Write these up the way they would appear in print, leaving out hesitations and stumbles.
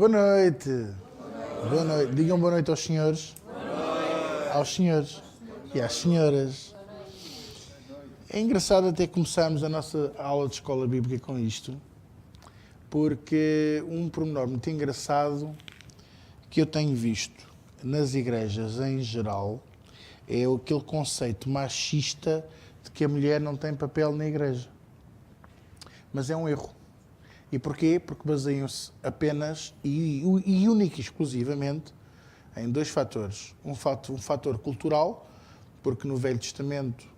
Boa noite. Boa noite. Digam boa noite aos senhores. Aos senhores e às senhoras. É engraçado até começarmos a nossa aula de escola bíblica com isto, porque um pormenor muito engraçado que eu tenho visto nas igrejas em geral é aquele conceito machista de que a mulher não tem papel na igreja. Mas é um erro. E porquê? Porque baseiam-se apenas e única e exclusivamente em dois fatores. Um fator cultural, porque no Velho Testamento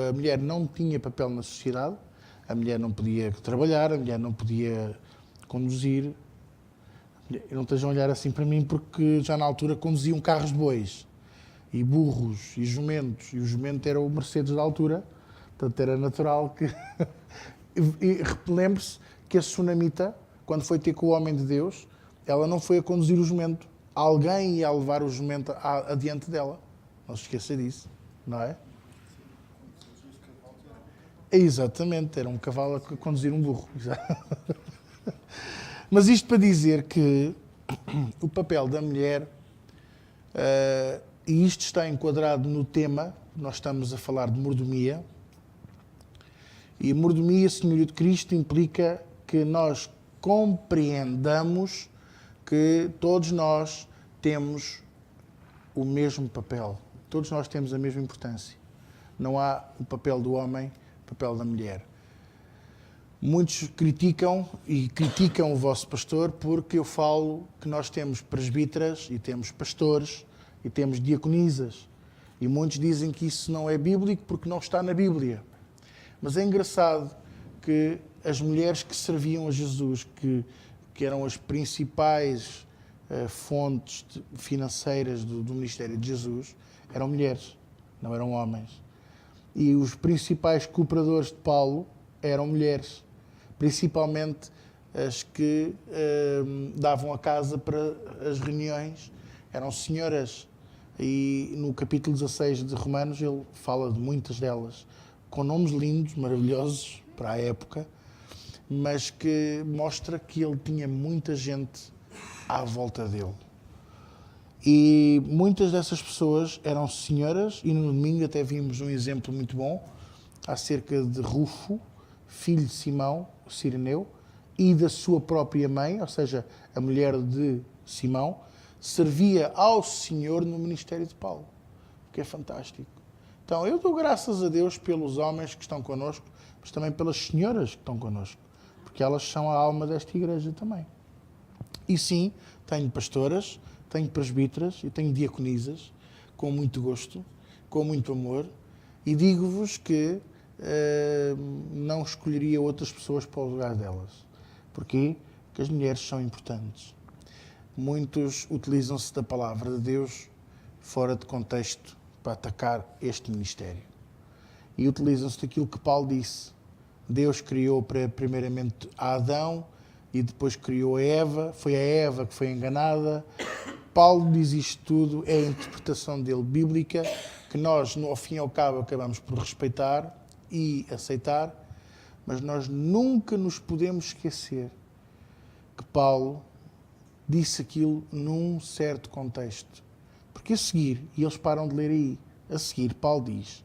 a mulher não tinha papel na sociedade, a mulher não podia trabalhar, a mulher não podia conduzir. Não estejam a olhar assim para mim, porque já na altura conduziam carros de bois, e burros, e jumentos, e o jumento era o Mercedes da altura, portanto era natural que... E lembre-se que a sunamita, quando foi ter com o homem de Deus, ela não foi a conduzir o jumento. Alguém ia levar o jumento adiante dela. Não se esqueça disso, não é? Exatamente, era um cavalo a conduzir um burro. Mas isto para dizer que o papel da mulher, e isto está enquadrado no tema, nós estamos a falar de mordomia, e mordomia, senhorio de Cristo, implica que nós compreendamos que todos nós temos o mesmo papel. Todos nós temos a mesma importância. Não há o papel do homem, o papel da mulher. Muitos criticam o vosso pastor porque eu falo que nós temos presbíteras e temos pastores e temos diaconisas. E muitos dizem que isso não é bíblico porque não está na Bíblia. Mas é engraçado que as mulheres que serviam a Jesus, que eram as principais fontes financeiras do ministério de Jesus, eram mulheres, não eram homens. E os principais cooperadores de Paulo eram mulheres, principalmente as que davam a casa para as reuniões, eram senhoras. E no capítulo 16 de Romanos ele fala de muitas delas, com nomes lindos, maravilhosos para a época, mas que mostra que ele tinha muita gente à volta dele. E muitas dessas pessoas eram senhoras, e no domingo até vimos um exemplo muito bom acerca de Rufo, filho de Simão, o Cireneu, e da sua própria mãe, ou seja, a mulher de Simão, servia ao Senhor no ministério de Paulo, o que é fantástico. Então, eu dou graças a Deus pelos homens que estão connosco, mas também pelas senhoras que estão connosco, porque elas são a alma desta igreja também. E sim, tenho pastoras, tenho presbíteras e tenho diaconisas, com muito gosto, com muito amor, e digo-vos que não escolheria outras pessoas para o lugar delas. Porquê? Porque as mulheres são importantes. Muitos utilizam-se da palavra de Deus fora de contexto para atacar este ministério. E utilizam-se daquilo que Paulo disse. Deus criou primeiramente a Adão e depois criou a Eva. Foi a Eva que foi enganada. Paulo diz isto tudo, é a interpretação dele bíblica, que nós, ao fim e ao cabo, acabamos por respeitar e aceitar, mas nós nunca nos podemos esquecer que Paulo disse aquilo num certo contexto. Porque a seguir, e eles param de ler aí, a seguir Paulo diz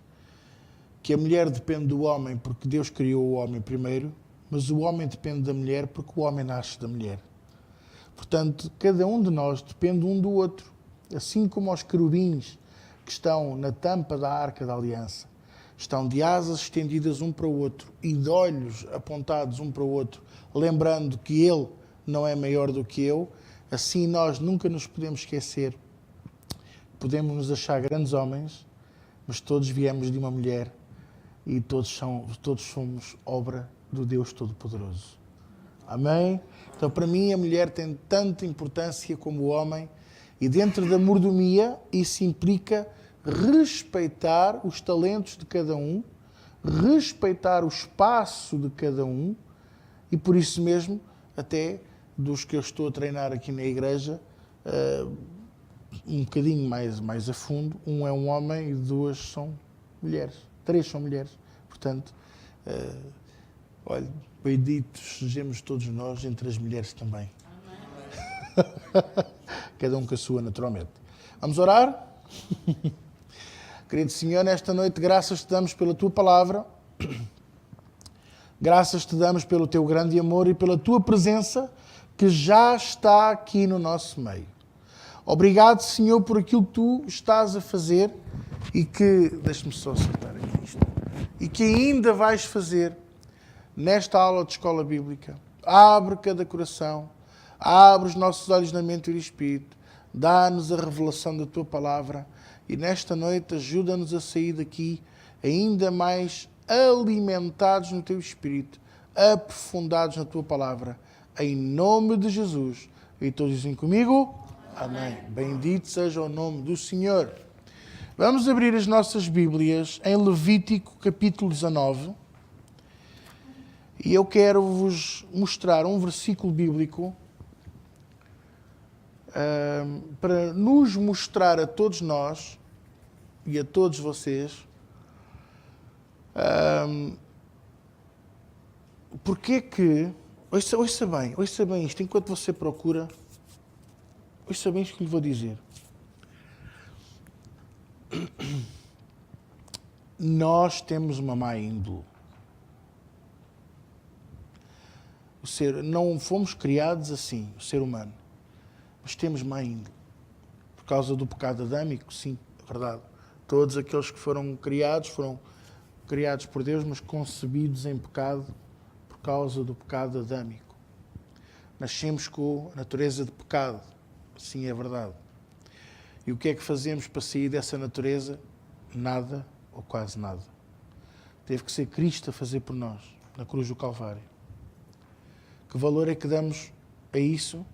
que a mulher depende do homem porque Deus criou o homem primeiro, mas o homem depende da mulher porque o homem nasce da mulher. Portanto, cada um de nós depende um do outro, assim como os querubins que estão na tampa da Arca da Aliança, estão de asas estendidas um para o outro e de olhos apontados um para o outro, lembrando que ele não é maior do que eu, assim nós nunca nos podemos esquecer. Podemos nos achar grandes homens, mas todos viemos de uma mulher e todos somos obra do Deus Todo-Poderoso. Amém? Então, para mim, a mulher tem tanta importância como o homem, e dentro da mordomia, isso implica respeitar os talentos de cada um, respeitar o espaço de cada um, e por isso mesmo, até dos que eu estou a treinar aqui na igreja, um bocadinho mais a fundo, um é um homem e duas são mulheres. 3 são mulheres. Portanto, olha, benditos sejamos todos nós entre as mulheres também. Cada um com a sua, naturalmente. Vamos orar? Querido Senhor, nesta noite, graças te damos pela tua palavra. Graças te damos pelo teu grande amor e pela tua presença que já está aqui no nosso meio. Obrigado, Senhor, por aquilo que tu estás a fazer e que, deixa-me só sentar aqui isto, e que ainda vais fazer nesta aula de escola bíblica. Abre cada coração, abre os nossos olhos na mente e no espírito, dá-nos a revelação da tua palavra e nesta noite ajuda-nos a sair daqui ainda mais alimentados no teu espírito, aprofundados na tua palavra, em nome de Jesus. E todos dizem comigo? Amém. Bendito seja o nome do Senhor. Vamos abrir as nossas Bíblias em Levítico capítulo 19 e eu quero vos mostrar um versículo bíblico para nos mostrar a todos nós e a todos vocês porque que, ouça bem isto, enquanto você procura, ouça bem isto que lhe vou dizer. Nós temos uma má índole. Não fomos criados assim, o ser humano, mas temos má índole. Por causa do pecado adâmico, sim, é verdade. Todos aqueles que foram criados por Deus, mas concebidos em pecado por causa do pecado adâmico. Nascemos com a natureza de pecado, sim, é verdade. E o que é que fazemos para sair dessa natureza? Nada ou quase nada. Teve que ser Cristo a fazer por nós, na cruz do Calvário. Que valor é que damos a isso?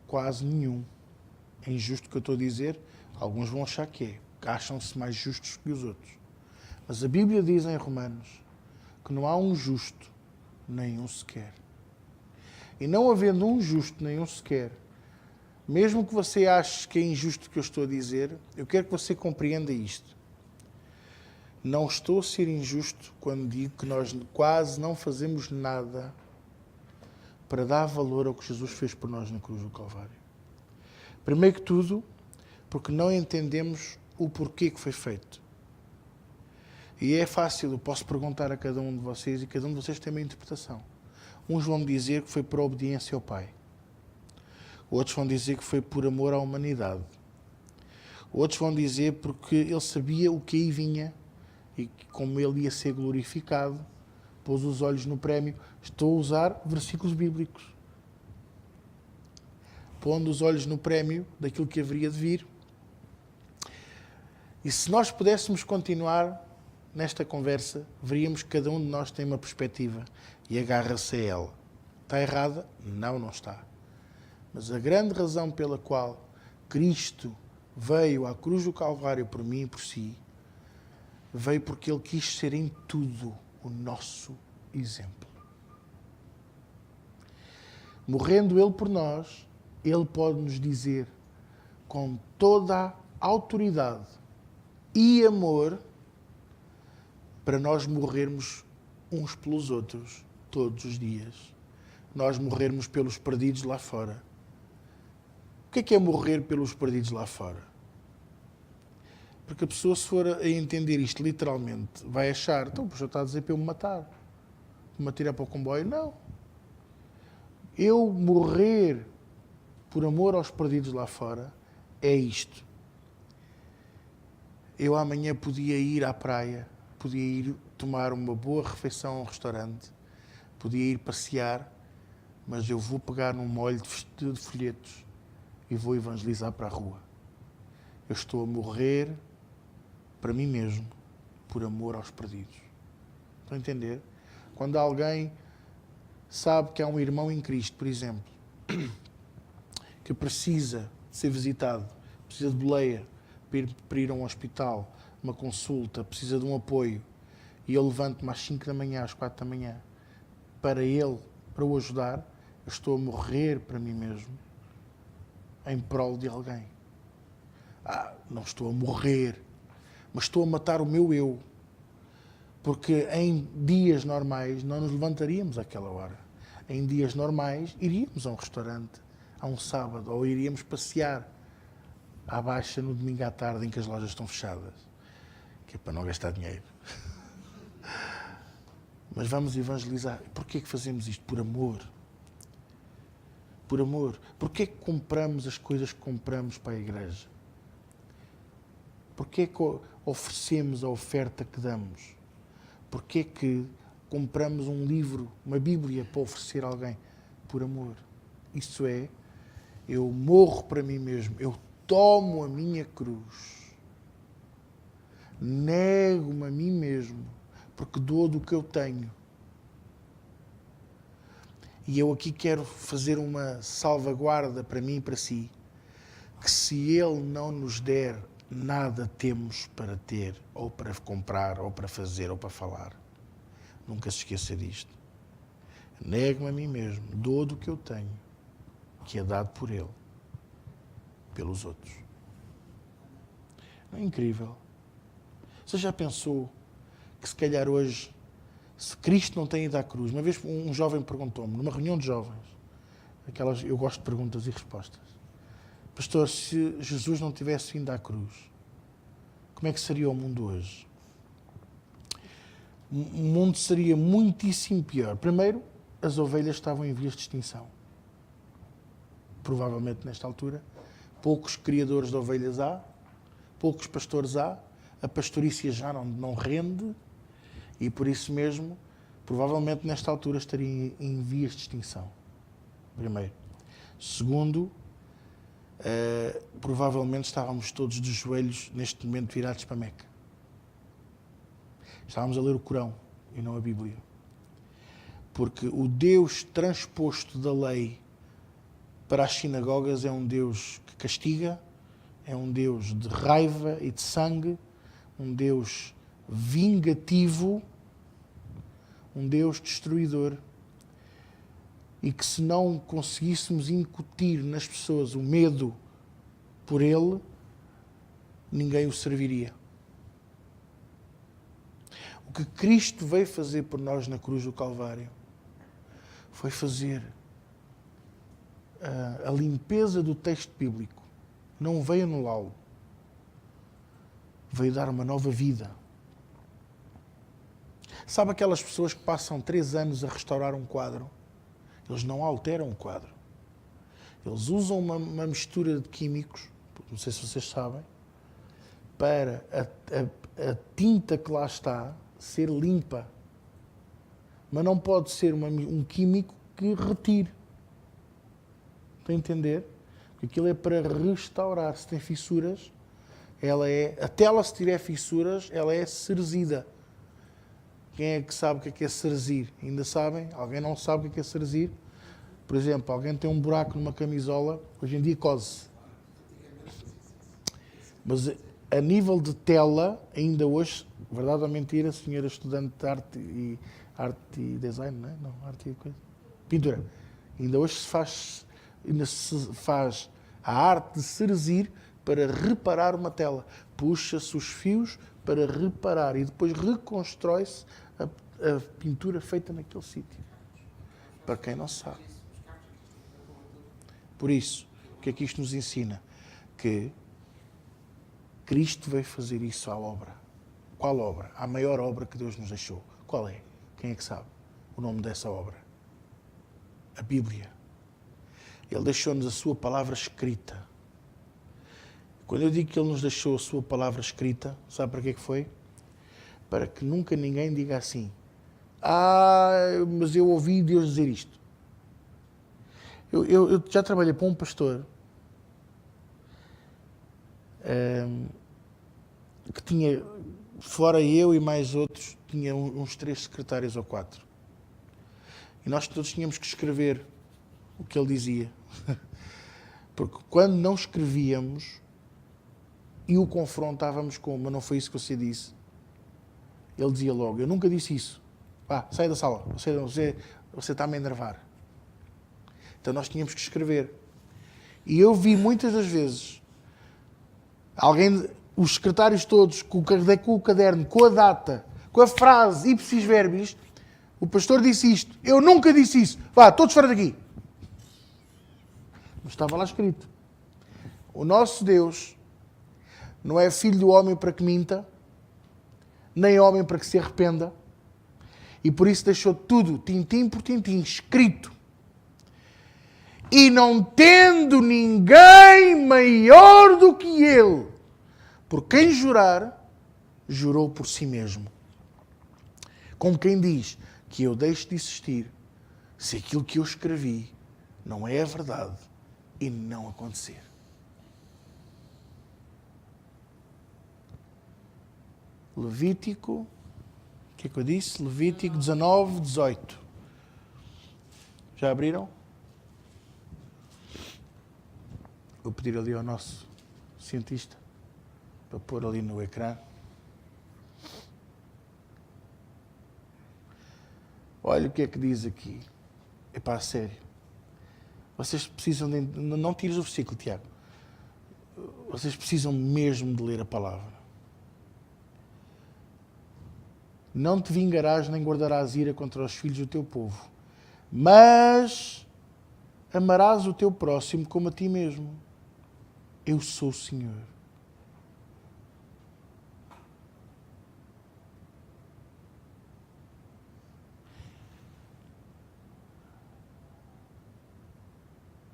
Quase nenhum. É injusto o que eu estou a dizer. Alguns vão achar que é. Acham-se mais justos que os outros. Mas a Bíblia diz em Romanos que não há um justo, nenhum sequer. E não havendo um justo, nenhum sequer, mesmo que você ache que é injusto o que eu estou a dizer, eu quero que você compreenda isto. Não estou a ser injusto quando digo que nós quase não fazemos nada para dar valor ao que Jesus fez por nós na cruz do Calvário. Primeiro que tudo, porque não entendemos o porquê que foi feito. E é fácil, eu posso perguntar a cada um de vocês e cada um de vocês tem uma interpretação. Uns vão dizer que foi por obediência ao Pai. Outros vão dizer que foi por amor à humanidade. Outros vão dizer porque ele sabia o que aí vinha e como ele ia ser glorificado, pôs os olhos no prémio. Estou a usar versículos bíblicos. Pondo os olhos no prémio daquilo que haveria de vir. E se nós pudéssemos continuar nesta conversa, veríamos que cada um de nós tem uma perspectiva e agarra-se a ela. Está errada? Não, não está. Mas a grande razão pela qual Cristo veio à cruz do Calvário por mim e por si, veio porque Ele quis ser em tudo o nosso exemplo. Morrendo Ele por nós, Ele pode nos dizer com toda a autoridade e amor para nós morrermos uns pelos outros todos os dias. Nós morrermos pelos perdidos lá fora. O que é morrer pelos perdidos lá fora? Porque a pessoa, se for a entender isto literalmente, vai achar, então o senhor está a dizer para eu me matar, para me atirar para o comboio? Não. Eu morrer por amor aos perdidos lá fora é isto. Eu amanhã podia ir à praia, podia ir tomar uma boa refeição a um restaurante, podia ir passear, mas eu vou pegar num molho de folhetos e vou evangelizar para a rua. Eu estou a morrer para mim mesmo, por amor aos perdidos. Estão a entender? Quando alguém sabe que há um irmão em Cristo, por exemplo, que precisa de ser visitado, precisa de boleia para ir a um hospital, uma consulta, precisa de um apoio, e eu levanto-me às 5 da manhã, às 4 da manhã, para o ajudar, eu estou a morrer para mim mesmo, em prol de alguém. Não estou a morrer, mas estou a matar o meu eu. Porque em dias normais não nos levantaríamos àquela hora. Em dias normais iríamos a um restaurante, a um sábado, ou iríamos passear à Baixa no domingo à tarde em que as lojas estão fechadas, que é para não gastar dinheiro. Mas vamos evangelizar. Porquê que fazemos isto? Por amor. Por amor. Porquê que compramos as coisas que compramos para a igreja? Porquê que oferecemos a oferta que damos? Porquê que compramos um livro, uma Bíblia, para oferecer a alguém? Por amor. Isso é, eu morro para mim mesmo, eu tomo a minha cruz, nego-me a mim mesmo, porque dou do que eu tenho. E eu aqui quero fazer uma salvaguarda para mim e para si, que se Ele não nos der, nada temos para ter, ou para comprar, ou para fazer, ou para falar. Nunca se esqueça disto. Nego-me a mim mesmo, dou do que eu tenho, que é dado por Ele, pelos outros. Não é incrível? Você já pensou que se calhar hoje, se Cristo não tem ido à cruz? Uma vez um jovem perguntou-me, numa reunião de jovens, eu gosto de perguntas e respostas: pastor, se Jesus não tivesse vindo à cruz, como é que seria o mundo hoje? O mundo seria muitíssimo pior. Primeiro, as ovelhas estavam em vias de extinção. Provavelmente nesta altura, poucos criadores de ovelhas há, poucos pastores há, a pastorícia já não rende e por isso mesmo, provavelmente nesta altura estaria em vias de extinção. Primeiro. Segundo, provavelmente estávamos todos de joelhos neste momento virados para Meca. Estávamos a ler o Corão e não a Bíblia. Porque o Deus transposto da lei para as sinagogas é um Deus que castiga, é um Deus de raiva e de sangue, um Deus vingativo, um Deus destruidor. E que se não conseguíssemos incutir nas pessoas o medo por Ele, ninguém o serviria. O que Cristo veio fazer por nós na cruz do Calvário foi fazer a limpeza do texto bíblico. Não veio anulá-lo. Veio dar uma nova vida. Sabe aquelas pessoas que passam 3 anos a restaurar um quadro? Eles não alteram o quadro. Eles usam uma mistura de químicos, não sei se vocês sabem, para a tinta que lá está ser limpa. Mas não pode ser um químico que retire. Estão a entender? Porque aquilo é para restaurar. Se tem fissuras, a tela, se tiver fissuras, ela é cerzida. Quem é que sabe o que é cerzir? Ainda sabem? Alguém não sabe o que é cerzir? Por exemplo, alguém tem um buraco numa camisola, hoje em dia cose. Mas a nível de tela, ainda hoje, verdade ou mentira, senhora estudante de arte e design, não é? Não, arte e coisa. Pintura. Ainda hoje se faz a arte de cerzir para reparar uma tela. Puxa-se os fios para reparar e depois reconstrói-se a pintura feita naquele sítio. Para quem não sabe. Por isso, o que é que isto nos ensina? Que Cristo veio fazer isso à obra. Qual obra? A maior obra que Deus nos deixou. Qual é? Quem é que sabe o nome dessa obra? A Bíblia. Ele deixou-nos a sua palavra escrita. Quando eu digo que Ele nos deixou a sua palavra escrita, sabe para que foi? Para que nunca ninguém diga assim: mas eu ouvi Deus dizer isto. Eu já trabalhei para um pastor que tinha, fora eu e mais outros, tinha uns 3 secretários ou 4. E nós todos tínhamos que escrever o que ele dizia. Porque quando não escrevíamos e o confrontávamos com: mas não foi isso que você disse, ele dizia logo: eu nunca disse isso. Vá, sai da sala, você está-me a enervar. Então nós tínhamos que escrever. E eu vi muitas das vezes os secretários todos com o caderno, com a data, com a frase ipsis verbis: o pastor disse isto, eu nunca disse isso, vá, todos fora daqui. Mas estava lá escrito. O nosso Deus não é filho do homem para que minta, nem homem para que se arrependa, e por isso deixou tudo, tintim por tintim, escrito. E não tendo ninguém maior do que ele, por quem jurar, jurou por si mesmo. Como quem diz que eu deixo de existir se aquilo que eu escrevi não é a verdade e não acontecer. Levítico, o que é que eu disse? Levítico 19, 18. Já abriram? Vou pedir ali ao nosso cientista para pôr ali no ecrã. Olha o que é que diz aqui. Epá, a sério. Vocês precisam de... Não tires o versículo, Tiago. Vocês precisam mesmo de ler a palavra. Não te vingarás nem guardarás ira contra os filhos do teu povo, mas amarás o teu próximo como a ti mesmo. Eu sou o Senhor.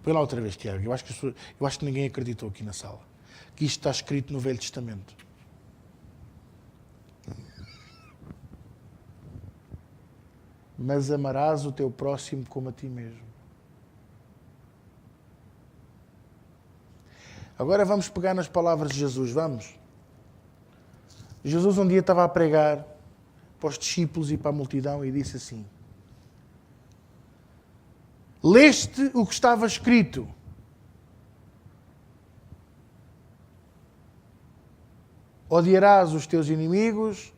Põe lá outra vez, Tiago. Eu acho que ninguém acreditou aqui na sala que isto está escrito no Velho Testamento. Mas amarás o teu próximo como a ti mesmo. Agora vamos pegar nas palavras de Jesus, vamos? Jesus um dia estava a pregar para os discípulos e para a multidão e disse assim: leste o que estava escrito. Odiarás os teus inimigos,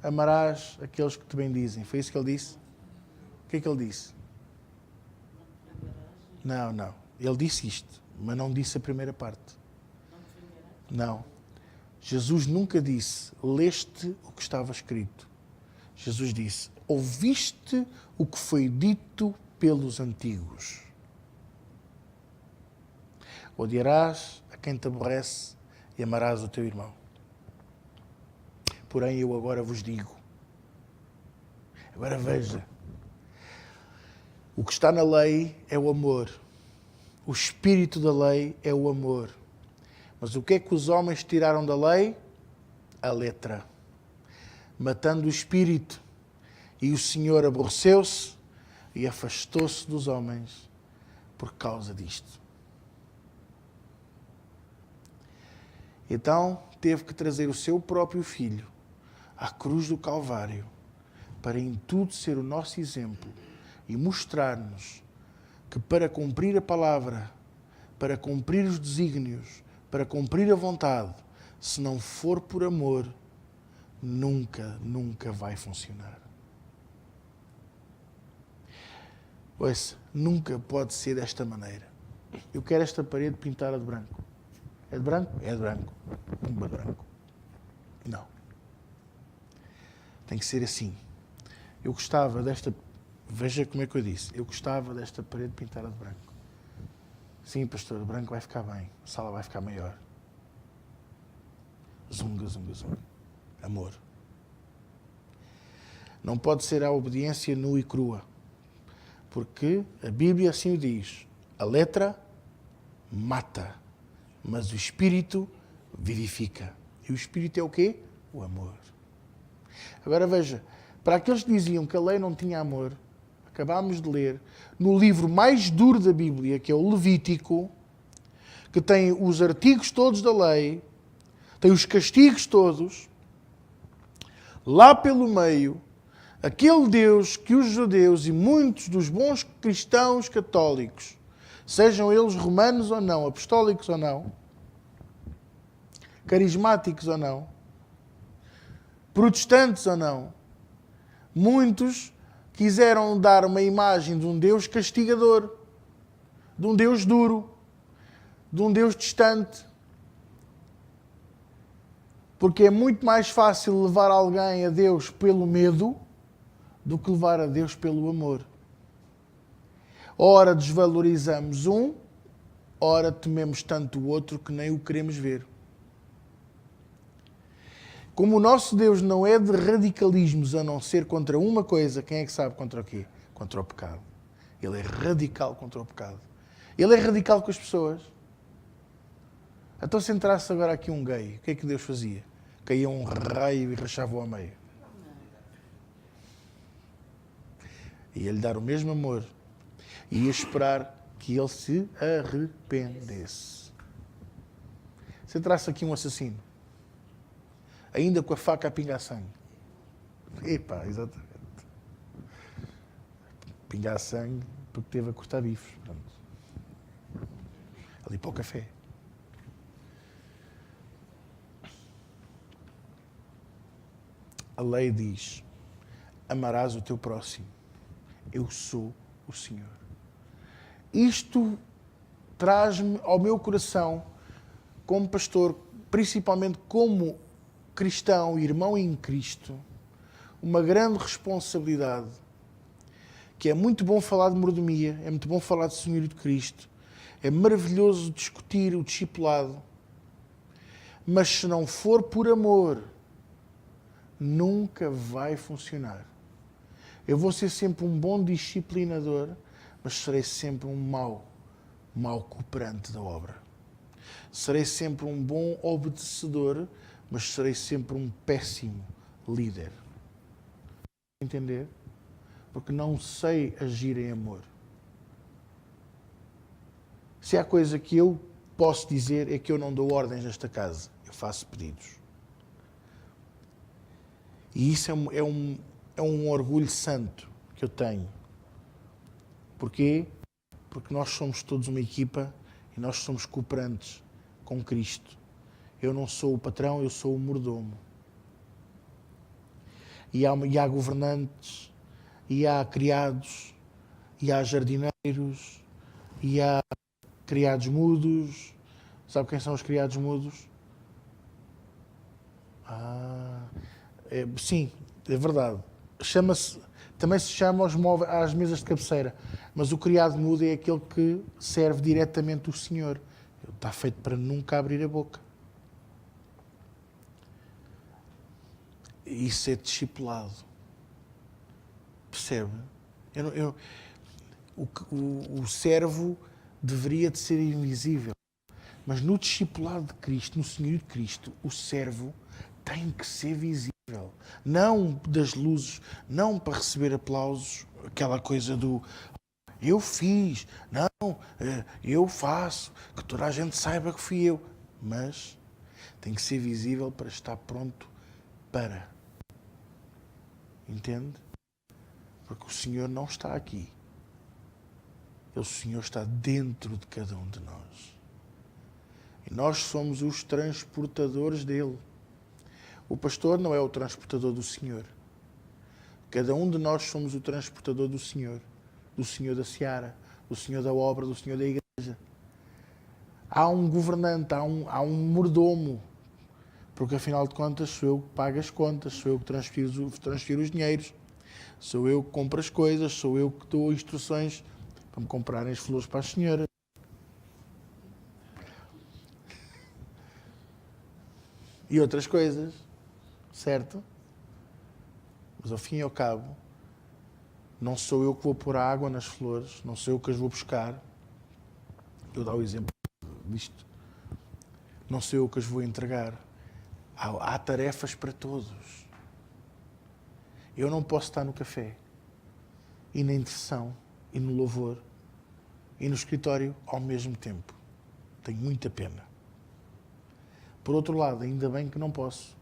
amarás aqueles que te bendizem. Foi isso que ele disse? O que é que ele disse? Não. Ele disse isto, mas não disse a primeira parte. Não. Jesus nunca disse, leste o que estava escrito. Jesus disse, ouviste o que foi dito pelos antigos. Odiarás a quem te aborrece e amarás o teu irmão. Porém, eu agora vos digo. Agora veja. O que está na lei é o amor. O espírito da lei é o amor. Mas o que é que os homens tiraram da lei? A letra. Matando o espírito. E o Senhor aborreceu-se e afastou-se dos homens por causa disto. Então, teve que trazer o seu próprio filho à cruz do Calvário para em tudo ser o nosso exemplo e mostrar-nos que para cumprir a palavra, para cumprir os desígnios, para cumprir a vontade, se não for por amor, nunca vai funcionar. Ouça, nunca pode ser desta maneira. Eu quero esta parede pintada de branco. É de branco? É de branco. Pumba de branco. Não. Tem que ser assim. Eu gostava desta... Veja como é que eu disse. Eu gostava desta parede pintada de branco. Sim, pastor, o branco vai ficar bem. A sala vai ficar maior. Zunga. Amor. Não pode ser a obediência nua e crua. Porque a Bíblia assim o diz. A letra mata, mas o Espírito vivifica. E o Espírito é o quê? O amor. Agora veja, para aqueles que diziam que a lei não tinha amor, acabámos de ler, no livro mais duro da Bíblia, que é o Levítico, que tem os artigos todos da lei, tem os castigos todos, lá pelo meio, aquele Deus que os judeus e muitos dos bons cristãos católicos, sejam eles romanos ou não, apostólicos ou não, carismáticos ou não, protestantes ou não, muitos quiseram dar uma imagem de um Deus castigador, de um Deus duro, de um Deus distante. Porque é muito mais fácil levar alguém a Deus pelo medo do que levar a Deus pelo amor. Ora desvalorizamos um ora tememos tanto o outro que nem o queremos ver. Como o nosso Deus não é de radicalismos a não ser contra uma coisa, quem é que sabe contra o quê? Contra o pecado. Ele é radical contra o pecado. Ele é radical com as pessoas. Então se entrasse agora aqui um gay, o que é que Deus fazia? Caía um raio e rachava-o a meio. Ia-lhe dar o mesmo amor. E ia esperar que ele se arrependesse. Se entrasse aqui um assassino, ainda com a faca a pingar sangue. Epá, exatamente. Pingar sangue porque teve a cortar bifes. Pronto. Ali para o café. A lei diz: amarás o teu próximo. Eu sou o Senhor. Isto traz-me ao meu coração, como pastor, principalmente como cristão, irmão em Cristo, uma grande responsabilidade, que é muito bom falar de mordomia, é muito bom falar de Senhorio de Cristo, é maravilhoso discutir o discipulado, mas se não for por amor, nunca vai funcionar. Eu vou ser sempre um bom disciplinador, mas serei sempre um mau cooperante da obra. Serei sempre um bom obedecedor, mas serei sempre um péssimo líder. Entender? Porque não sei agir em amor. Se há coisa que eu posso dizer é que eu não dou ordens nesta casa. Eu faço pedidos. E isso é um orgulho santo que eu tenho. Porquê? Porque nós somos todos uma equipa e nós somos cooperantes com Cristo. Eu não sou o patrão, eu sou o mordomo. E há governantes, e há criados, e há jardineiros, e há criados mudos. Sabe quem são os criados mudos? Sim, é verdade. Também se chama às mesas de cabeceira, mas o criado mudo é aquele que serve diretamente o Senhor. Está feito para nunca abrir a boca. Isso é discipulado. Percebe? O servo deveria de ser invisível, mas no discipulado de Cristo, no Senhorio de Cristo, o servo tem que ser visível. Não das luzes, não para receber aplausos, aquela coisa do eu fiz, não, eu faço, que toda a gente saiba que fui eu. Mas tem que ser visível para estar pronto para. Entende? Porque o Senhor não está aqui. O Senhor está dentro de cada um de nós. E nós somos os transportadores dele. O pastor não é o transportador do Senhor. Cada um de nós somos o transportador do Senhor da seara, do Senhor da obra, do Senhor da igreja. Há um governante, há um mordomo, porque afinal de contas sou eu que pago as contas, sou eu que transfiro os dinheiros, sou eu que compro as coisas, sou eu que dou instruções para me comprarem as flores para as senhoras. E outras coisas, certo? Mas ao fim e ao cabo, não sou eu que vou pôr a água nas flores, não sou eu que as vou buscar. Eu dou o exemplo disto. Não sou eu que as vou entregar. Há tarefas para todos. Eu não posso estar no café, e na intercessão, e no louvor, e no escritório ao mesmo tempo. Tenho muita pena. Por outro lado, ainda bem que não posso,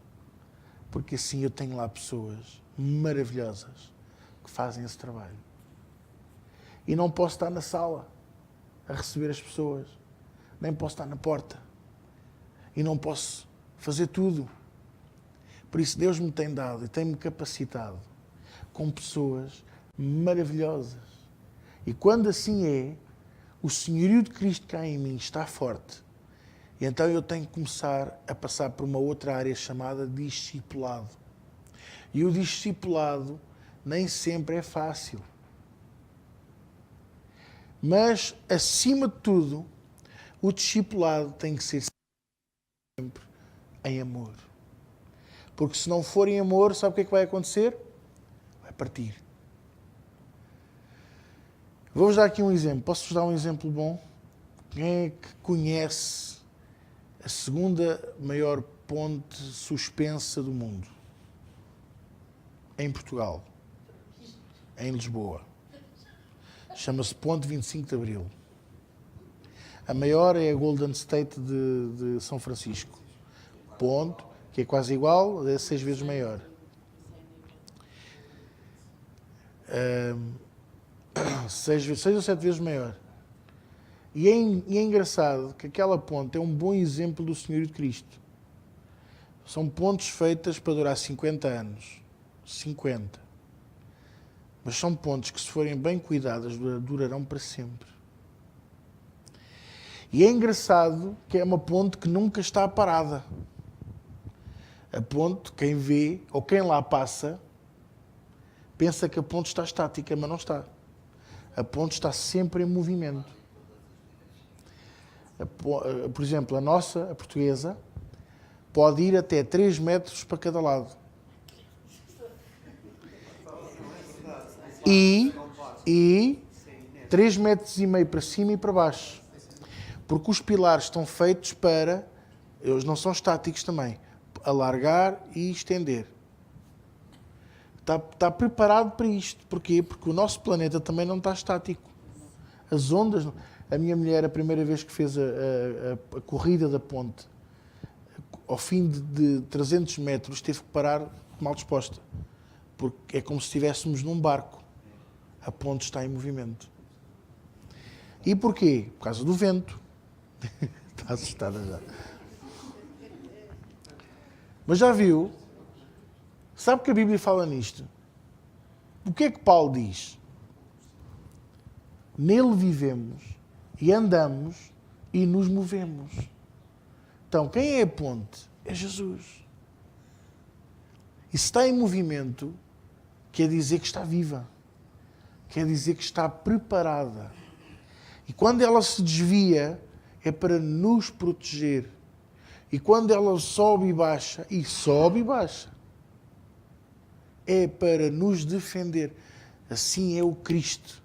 porque assim eu tenho lá pessoas maravilhosas que fazem esse trabalho. E não posso estar na sala a receber as pessoas, nem posso estar na porta, e não posso fazer tudo. Por isso Deus me tem dado e tem-me capacitado com pessoas maravilhosas. E quando assim é, o Senhorio de Cristo cá em mim está forte. E então eu tenho que começar a passar por uma outra área chamada discipulado. E o discipulado nem sempre é fácil. Mas, acima de tudo, O discipulado tem que ser sempre em amor. Porque se não for em amor, sabe o que é que vai acontecer? Vai partir. Vou-vos dar aqui um exemplo. Posso-vos dar um exemplo bom? Quem é que conhece a segunda maior ponte suspensa do mundo? Em Portugal. Em Lisboa. Chama-se Ponte 25 de Abril. A maior é a Golden State de São Francisco. Ponto, que é quase igual, é 6 vezes maior. 6 ou 7 vezes maior. E é engraçado que aquela ponte é um bom exemplo do Senhorio de Cristo. São pontes feitas para durar 50 anos. 50. Mas são pontes que, se forem bem cuidadas, durarão para sempre. E é engraçado que é uma ponte que nunca está parada. A ponte, quem vê, ou quem lá passa, pensa que a ponte está estática, mas não está. A ponte está sempre em movimento. Por exemplo, a nossa, a portuguesa, pode ir até 3 metros para cada lado. E 3,5 metros para cima e para baixo. Porque os pilares estão feitos para, eles não são estáticos também, alargar e estender. Está preparado para isto. Porquê? Porque o nosso planeta também não está estático. As ondas... A minha mulher, a primeira vez que fez a corrida da ponte, ao fim de 300 metros, teve que parar mal disposta. Porque é como se estivéssemos num barco. A ponte está em movimento. E porquê? Por causa do vento. Está assustada já. Mas já viu? Sabe que a Bíblia fala nisto? O que é que Paulo diz? Nele vivemos e andamos e nos movemos. Então, quem é a ponte? É Jesus. E se está em movimento, quer dizer que está viva. Quer dizer que está preparada. E quando ela se desvia, é para nos proteger. E quando ela sobe e baixa, é para nos defender. Assim é o Cristo.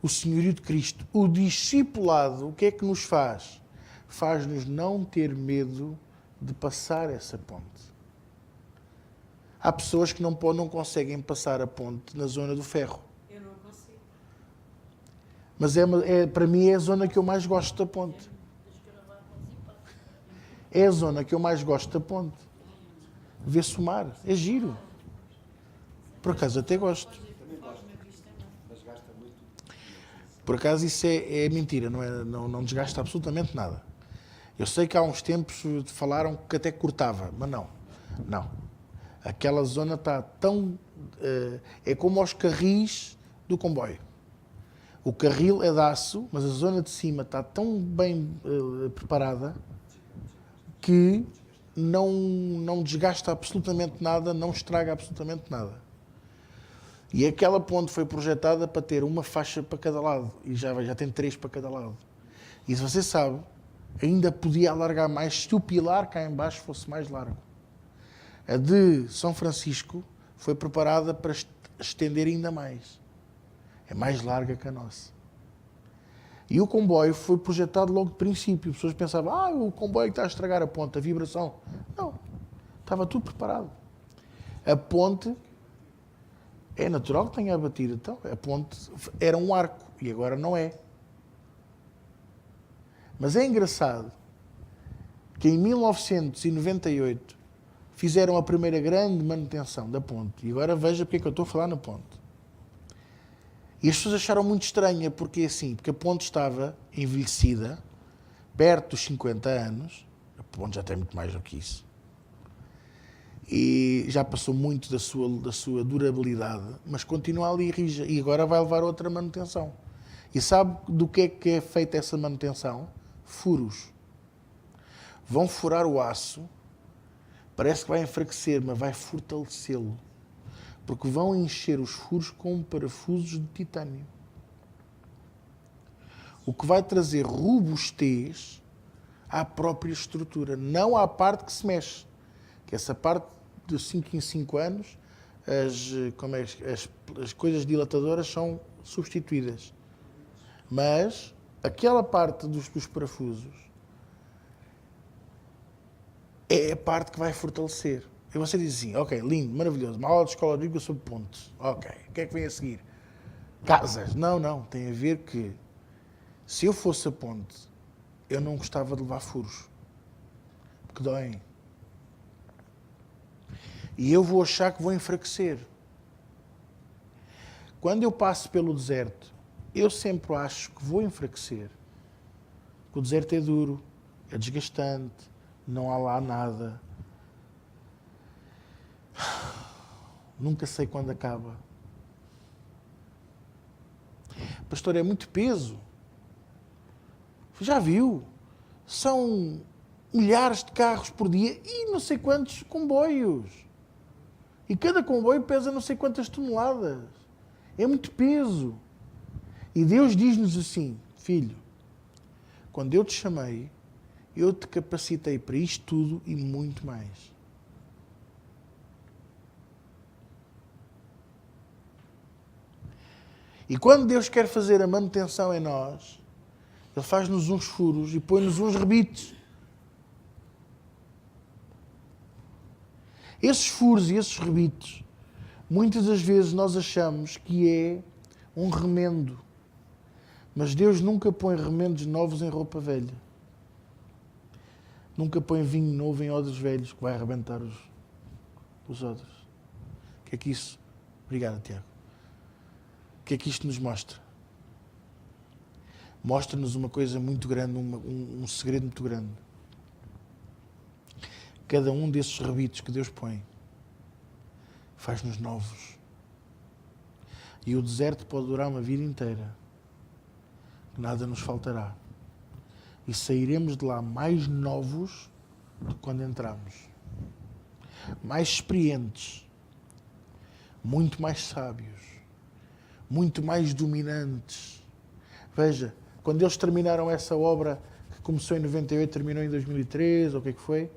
O Senhorio de Cristo. O discipulado, o que é que nos faz? Faz-nos não ter medo de passar essa ponte. Há pessoas que não conseguem passar a ponte na zona do ferro. Eu não consigo. Mas para mim é a zona que eu mais gosto da ponte. É a zona que eu mais gosto da ponte. Vê-se o mar. É giro. Por acaso até gosto. Por acaso isso é mentira, não desgasta absolutamente nada. Eu sei que há uns tempos falaram que até cortava, mas não. Aquela zona está tão... é como aos carris do comboio. O carril é de aço, mas a zona de cima está tão bem preparada que não desgasta absolutamente nada, não estraga absolutamente nada. E aquela ponte foi projetada para ter uma faixa para cada lado. E já tem 3 para cada lado. E se você sabe, ainda podia alargar mais se o pilar cá em baixo fosse mais largo. A de São Francisco foi preparada para estender ainda mais. É mais larga que a nossa. E o comboio foi projetado logo de princípio. As pessoas pensavam, o comboio está a estragar a ponte, a vibração. Não. Estava tudo preparado. A ponte... É natural que tenha abatido. Então, a ponte era um arco e agora não é. Mas é engraçado que em 1998 fizeram a primeira grande manutenção da ponte. E agora veja porque é que eu estou a falar na ponte. E as pessoas acharam muito estranha, porque a ponte estava envelhecida, perto dos 50 anos. A ponte já tem muito mais do que isso. E já passou muito da sua durabilidade, mas continua ali rija. E agora vai levar outra manutenção. E sabe do que é feita essa manutenção? Furos. Vão furar o aço, parece que vai enfraquecer, mas vai fortalecê-lo. Porque vão encher os furos com parafusos de titânio. O que vai trazer robustez à própria estrutura, não à parte que se mexe. Que essa parte, de 5 em 5 anos, as coisas dilatadoras são substituídas. Mas aquela parte dos parafusos é a parte que vai fortalecer. E você diz assim, ok, lindo, maravilhoso, uma aula de escola bíblica sobre pontes. Ok, o que é que vem a seguir? Casas. Não, tem a ver que se eu fosse a ponte, eu não gostava de levar furos, porque doem. E eu vou achar que vou enfraquecer. Quando eu passo pelo deserto, eu sempre acho que vou enfraquecer. O deserto é duro, é desgastante, não há lá nada. Nunca sei quando acaba. Pastor, é muito peso. Já viu? São milhares de carros por dia e não sei quantos comboios. E cada comboio pesa não sei quantas toneladas. É muito peso. E Deus diz-nos assim, filho, quando eu te chamei, eu te capacitei para isto tudo e muito mais. E quando Deus quer fazer a manutenção em nós, Ele faz-nos uns furos e põe-nos uns rebites. Esses furos e esses rebites, muitas das vezes nós achamos que é um remendo. Mas Deus nunca põe remendos novos em roupa velha. Nunca põe vinho novo em odres velhos que vai arrebentar os odres. O que é que isso... Obrigado, Tiago. O que é que isto nos mostra? Mostra-nos uma coisa muito grande, um segredo muito grande. Cada um desses rebites que Deus põe faz-nos novos. E o deserto pode durar uma vida inteira. Nada nos faltará. E sairemos de lá mais novos do que quando entramos. Mais experientes. Muito mais sábios. Muito mais dominantes. Veja, quando eles terminaram essa obra, que começou em 98, terminou em 2003, ou o que é que foi,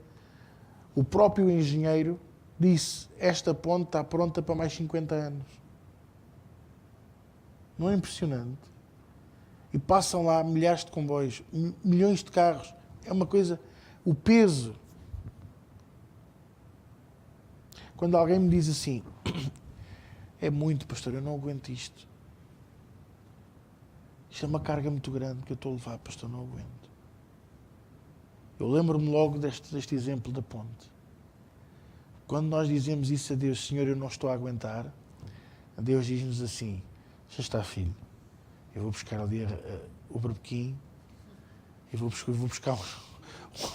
o próprio engenheiro disse, esta ponte está pronta para mais 50 anos. Não é impressionante? E passam lá milhares de comboios, milhões de carros. É uma coisa... O peso. Quando alguém me diz assim, é muito, pastor, eu não aguento isto. Isto é uma carga muito grande que eu estou a levar, pastor, não aguento. Eu lembro-me logo deste exemplo da ponte. Quando nós dizemos isso a Deus, Senhor, eu não estou a aguentar, Deus diz-nos assim, já está, filho, eu vou buscar ali o berbequim, eu vou buscar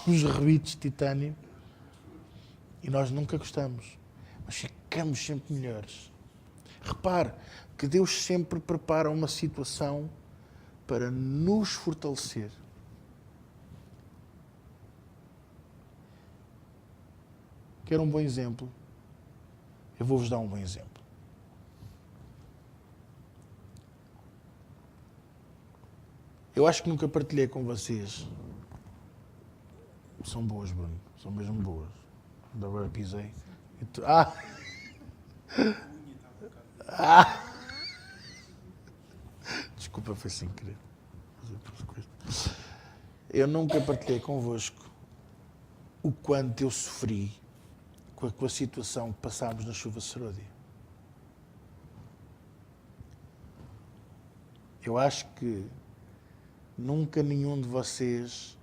uns rebites de titânio, e nós nunca gostamos, mas ficamos sempre melhores. Repare que Deus sempre prepara uma situação para nos fortalecer. Quer um bom exemplo? Eu vou-vos dar um bom exemplo. Eu acho que nunca partilhei com vocês. São boas, Bruno. São mesmo boas. Ainda agora pisei. Desculpa, foi sem querer. Eu nunca partilhei convosco o quanto eu sofri com a situação que passámos na chuva Seródia. Eu acho que nunca nenhum de vocês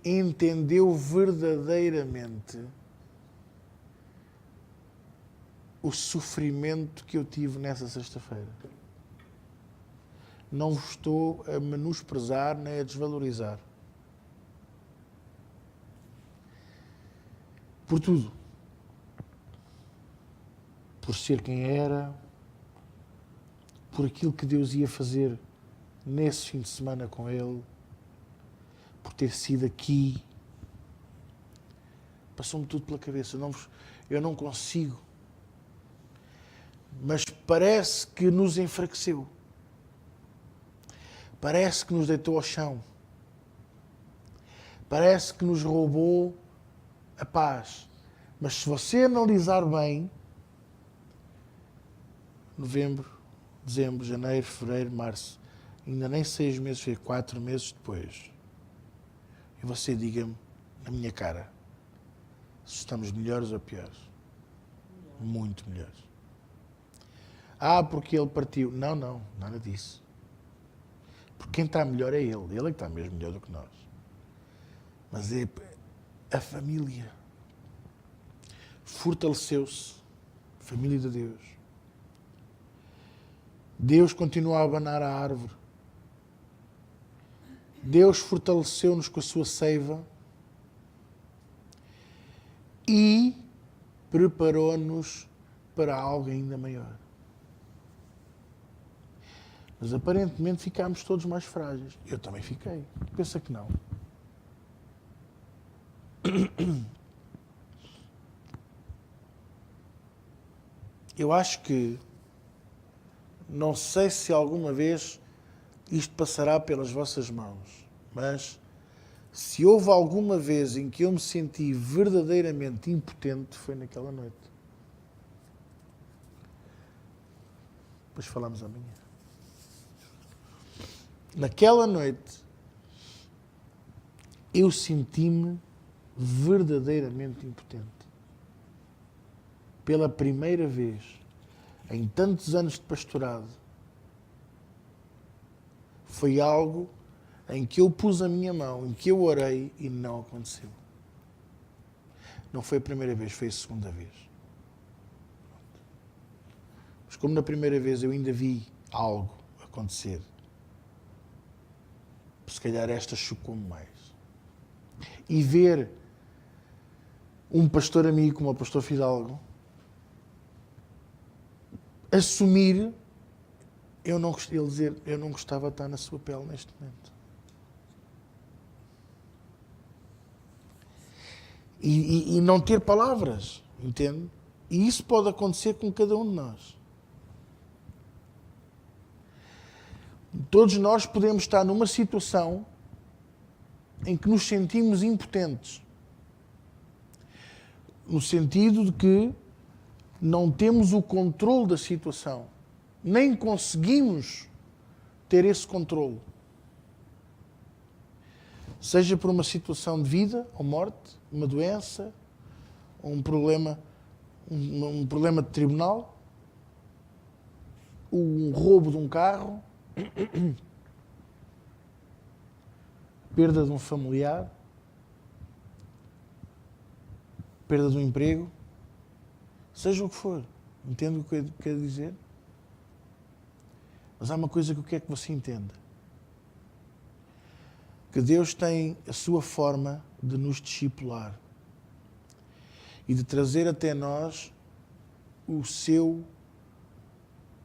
entendeu verdadeiramente o sofrimento que eu tive nessa sexta-feira. Não vos estou a menosprezar nem a desvalorizar. Por tudo. Por ser quem era, por aquilo que Deus ia fazer nesse fim de semana com Ele, por ter sido aqui. Passou-me tudo pela cabeça. Eu não consigo. Mas parece que nos enfraqueceu. parece que nos deitou ao chão. Parece que nos roubou a paz. Mas se você analisar bem, novembro, dezembro, janeiro, fevereiro, março, ainda nem 6 meses, foi 4 meses depois. E você diga-me, na minha cara, se estamos melhores ou piores. Muito melhores. Porque ele partiu. Não, nada disso. Porque quem está melhor é ele. Ele é que está mesmo melhor do que nós. Mas é a família. Fortaleceu-se. Família de Deus. Deus continua a abanar a árvore. Deus fortaleceu-nos com a sua seiva e preparou-nos para algo ainda maior. Mas aparentemente ficámos todos mais frágeis. Eu também fiquei. Pensa que não. Eu acho que, não sei se alguma vez isto passará pelas vossas mãos, mas se houve alguma vez em que eu me senti verdadeiramente impotente, foi naquela noite. Depois falamos amanhã. Naquela noite, eu senti-me verdadeiramente impotente. Pela primeira vez, em tantos anos de pastorado, foi algo em que eu pus a minha mão, em que eu orei e não aconteceu. Não foi a primeira vez, foi a segunda vez. Mas como na primeira vez eu ainda vi algo acontecer, se calhar esta chocou-me mais. E ver um pastor amigo como o pastor Fidalgo assumir, ele dizer, eu não gostava de estar na sua pele neste momento. E não ter palavras, entende? E isso pode acontecer com cada um de nós. Todos nós podemos estar numa situação em que nos sentimos impotentes. No sentido de que não temos o controle da situação. Nem conseguimos ter esse controle. Seja por uma situação de vida ou morte, uma doença, um problema de tribunal, um roubo de um carro, perda de um familiar, perda de um emprego, seja o que for. Entende o que eu quero dizer? Mas há uma coisa que eu quero que você entenda. Que Deus tem a sua forma de nos discipular e de trazer até nós o seu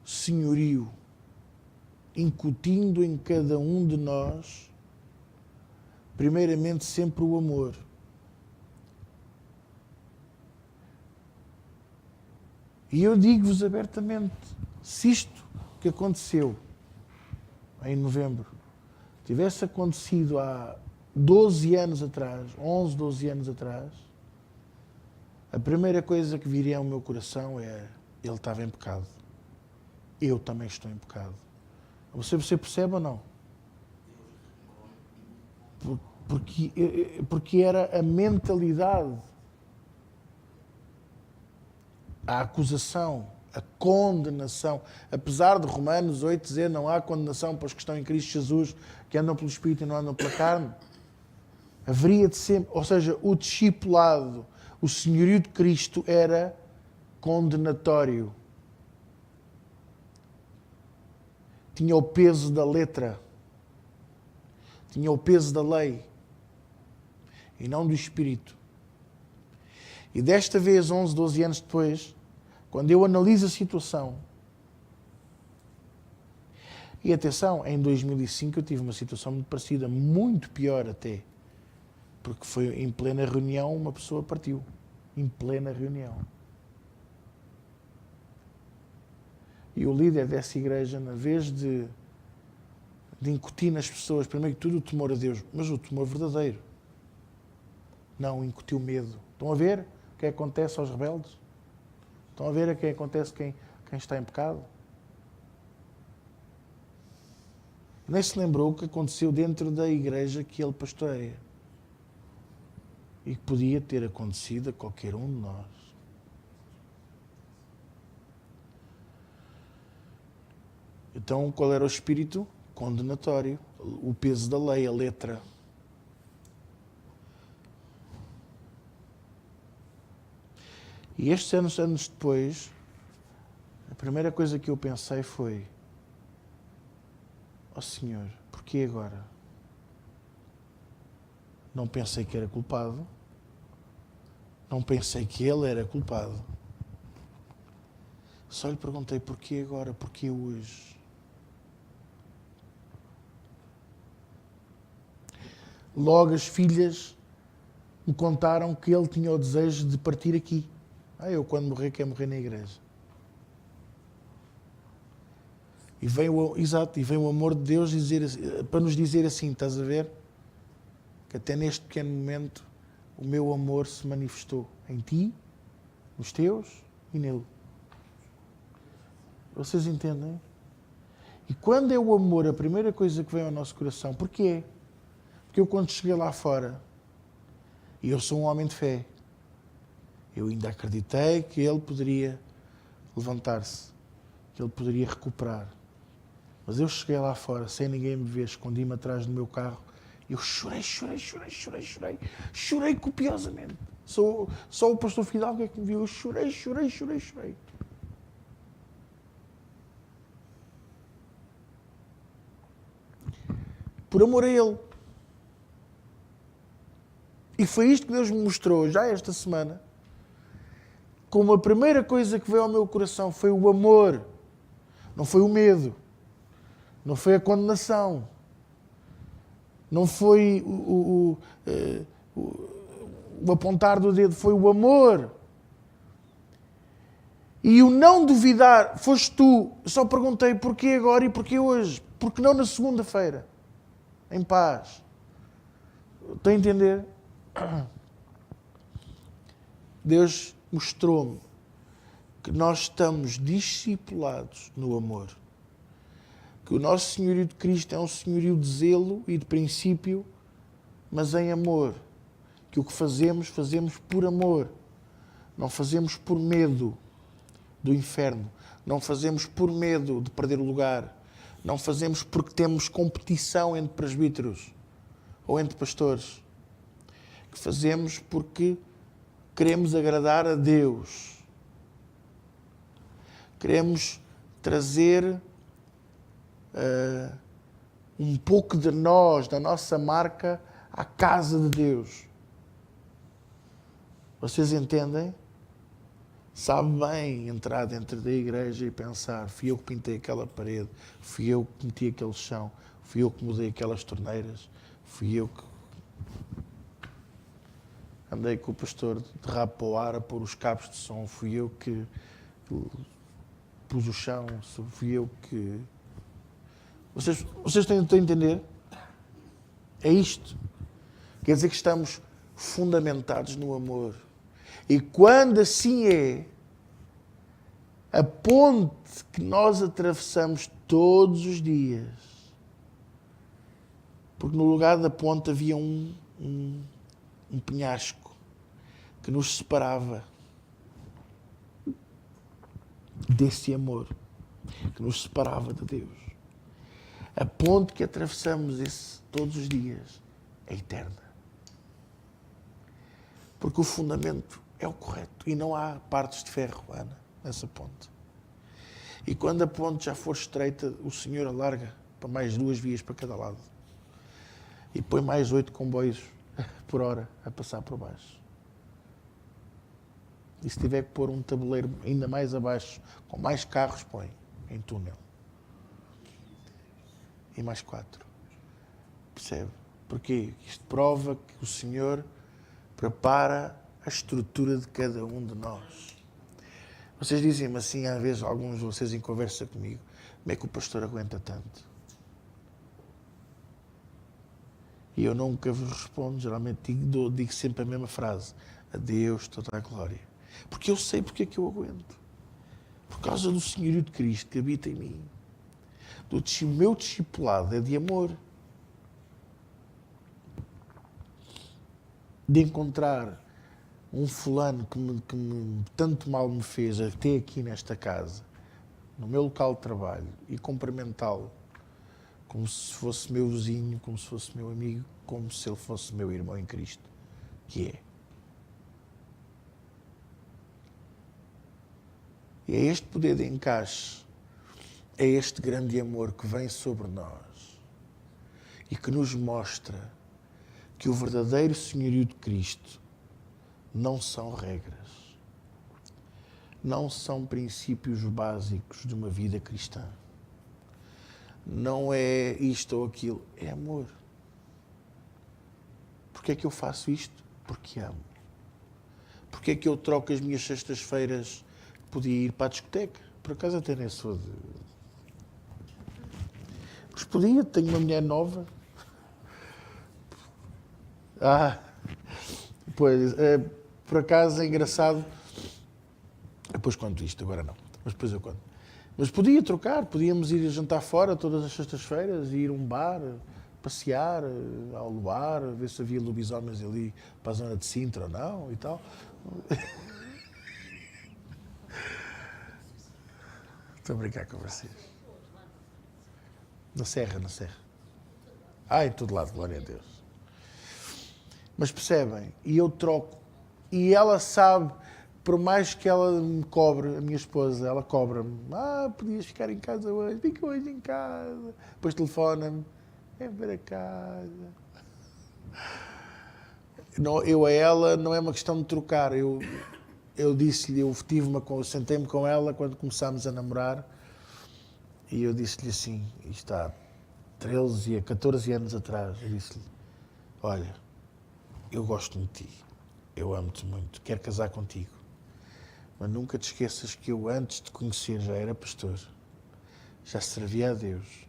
senhorio, incutindo em cada um de nós, primeiramente, sempre o amor. E eu digo-vos abertamente, se isto que aconteceu em novembro tivesse acontecido há 12 anos atrás, 11, 12 anos atrás, a primeira coisa que viria ao meu coração é: ele estava em pecado. Eu também estou em pecado. Você percebe ou não? Porque era a mentalidade, a acusação, a condenação. Apesar de Romanos 8 dizer não há condenação para os que estão em Cristo Jesus, que andam pelo Espírito e não andam pela carne, haveria de sempre, ou seja, o discipulado, o senhorio de Cristo era condenatório. Tinha o peso da letra, tinha o peso da lei e não do Espírito. E desta vez, 11, 12 anos depois, quando eu analiso a situação, e atenção, em 2005 eu tive uma situação muito parecida, muito pior até, porque foi em plena reunião, uma pessoa partiu, em plena reunião. E o líder dessa igreja, na vez de de incutir nas pessoas, primeiro que tudo, o temor a Deus, mas o temor verdadeiro. Não incutir o medo. Estão a ver o que acontece aos rebeldes? Estão a ver o que acontece quem está em pecado? Nem se lembrou o que aconteceu dentro da igreja que ele pastoreia. E que podia ter acontecido a qualquer um de nós. Então, qual era o espírito? Condenatório. O peso da lei, a letra. E estes anos depois, a primeira coisa que eu pensei foi: ó Senhor, porquê agora? Não pensei que era culpado. Não pensei que ele era culpado. Só lhe perguntei: porquê agora? Porquê hoje? Logo as filhas me contaram que ele tinha o desejo de partir aqui. Eu quando morrer quero morrer na igreja. E vem o amor de Deus para nos dizer assim, estás a ver? Que até neste pequeno momento o meu amor se manifestou em ti, nos teus e nele. Vocês entendem? E quando é o amor a primeira coisa que vem ao nosso coração, porquê? Porque eu quando cheguei lá fora, e eu sou um homem de fé, eu ainda acreditei que ele poderia levantar-se, que ele poderia recuperar. Mas eu cheguei lá fora, sem ninguém me ver, escondi-me atrás do meu carro, e eu chorei copiosamente. Só o pastor Fidalgo é que me viu, eu chorei. Por amor a ele. E foi isto que Deus me mostrou já esta semana. Como a primeira coisa que veio ao meu coração foi o amor. Não foi o medo. Não foi a condenação. Não foi o apontar do dedo. Foi o amor. E o não duvidar. Foste tu. Só perguntei porquê agora e porquê hoje. Porque não na segunda-feira. Em paz. Estão a entender? Deus mostrou-me que nós estamos discipulados no amor. Que o nosso senhorio de Cristo é um senhorio de zelo e de princípio, mas em amor. Que o que fazemos por amor. Não fazemos por medo do inferno. Não fazemos por medo de perder o lugar. Não fazemos porque temos competição entre presbíteros ou entre pastores. Que fazemos porque queremos agradar a Deus. Queremos trazer um pouco de nós, da nossa marca, à casa de Deus. Vocês entendem? Sabe bem entrar dentro da igreja e pensar: fui eu que pintei aquela parede, fui eu que meti aquele chão, fui eu que mudei aquelas torneiras, fui eu que andei com o pastor de rabo para o ar a pôr os cabos de som, fui eu que pus o chão, fui eu que... Vocês estão a entender? É isto. Quer dizer que estamos fundamentados no amor. E quando assim é, a ponte que nós atravessamos todos os dias, porque no lugar da ponte havia um penhasco que nos separava desse amor, que nos separava de Deus. A ponte que atravessamos todos os dias é eterna. Porque o fundamento é o correto e não há partes de ferro, Ana, nessa ponte. E quando a ponte já for estreita, o Senhor alarga para mais 2 vias para cada lado. E põe mais 8 comboios por hora a passar por baixo. E se tiver que pôr um tabuleiro ainda mais abaixo, com mais carros, põe em túnel. E mais 4. Percebe? Porquê? Isto prova que o Senhor prepara a estrutura de cada um de nós. Vocês dizem-me assim, às vezes, alguns de vocês em conversa comigo, como é que o pastor aguenta tanto? E eu nunca vos respondo, geralmente digo sempre a mesma frase: a Deus toda a glória. Porque eu sei porque é que eu aguento. Por causa do senhorio de Cristo que habita em mim. O meu discipulado é de amor. De encontrar um fulano que tanto mal me fez até aqui nesta casa, no meu local de trabalho, e cumprimentá-lo como se fosse meu vizinho, como se fosse meu amigo, como se ele fosse meu irmão em Cristo, que é. E é este poder de encaixe, é este grande amor que vem sobre nós e que nos mostra que o verdadeiro senhorio de Cristo não são regras, não são princípios básicos de uma vida cristã. Não é isto ou aquilo, é amor. Porquê é que eu faço isto? Porque amo. Porquê é que eu troco as minhas sextas-feiras? Podia ir para a discoteca. Por acaso até nem sou de... Mas podia, tenho uma mulher nova. Pois, por acaso é engraçado. Depois conto isto, agora não. Mas depois eu conto. Mas podia trocar, podíamos ir jantar fora todas as sextas-feiras, ir a um bar, passear ao luar, ver se havia lobisomens ali para a zona de Sintra ou não e tal. Estou a brincar com vocês. Na Serra, na Serra. Em todo lado, glória a Deus. Mas percebem? E eu troco. E ela sabe, por mais que ela me cobre, a minha esposa, ela cobra-me. Podias ficar em casa hoje. Fica hoje em casa. Depois telefona-me. É para casa. Não, eu a ela não é uma questão de trocar. Eu disse-lhe, eu sentei-me com ela quando começámos a namorar e eu disse-lhe assim, isto há 13 a 14 anos atrás, eu disse-lhe, olha, eu gosto de ti, eu amo-te muito, quero casar contigo, mas nunca te esqueças que eu antes de te conhecer já era pastor, já servia a Deus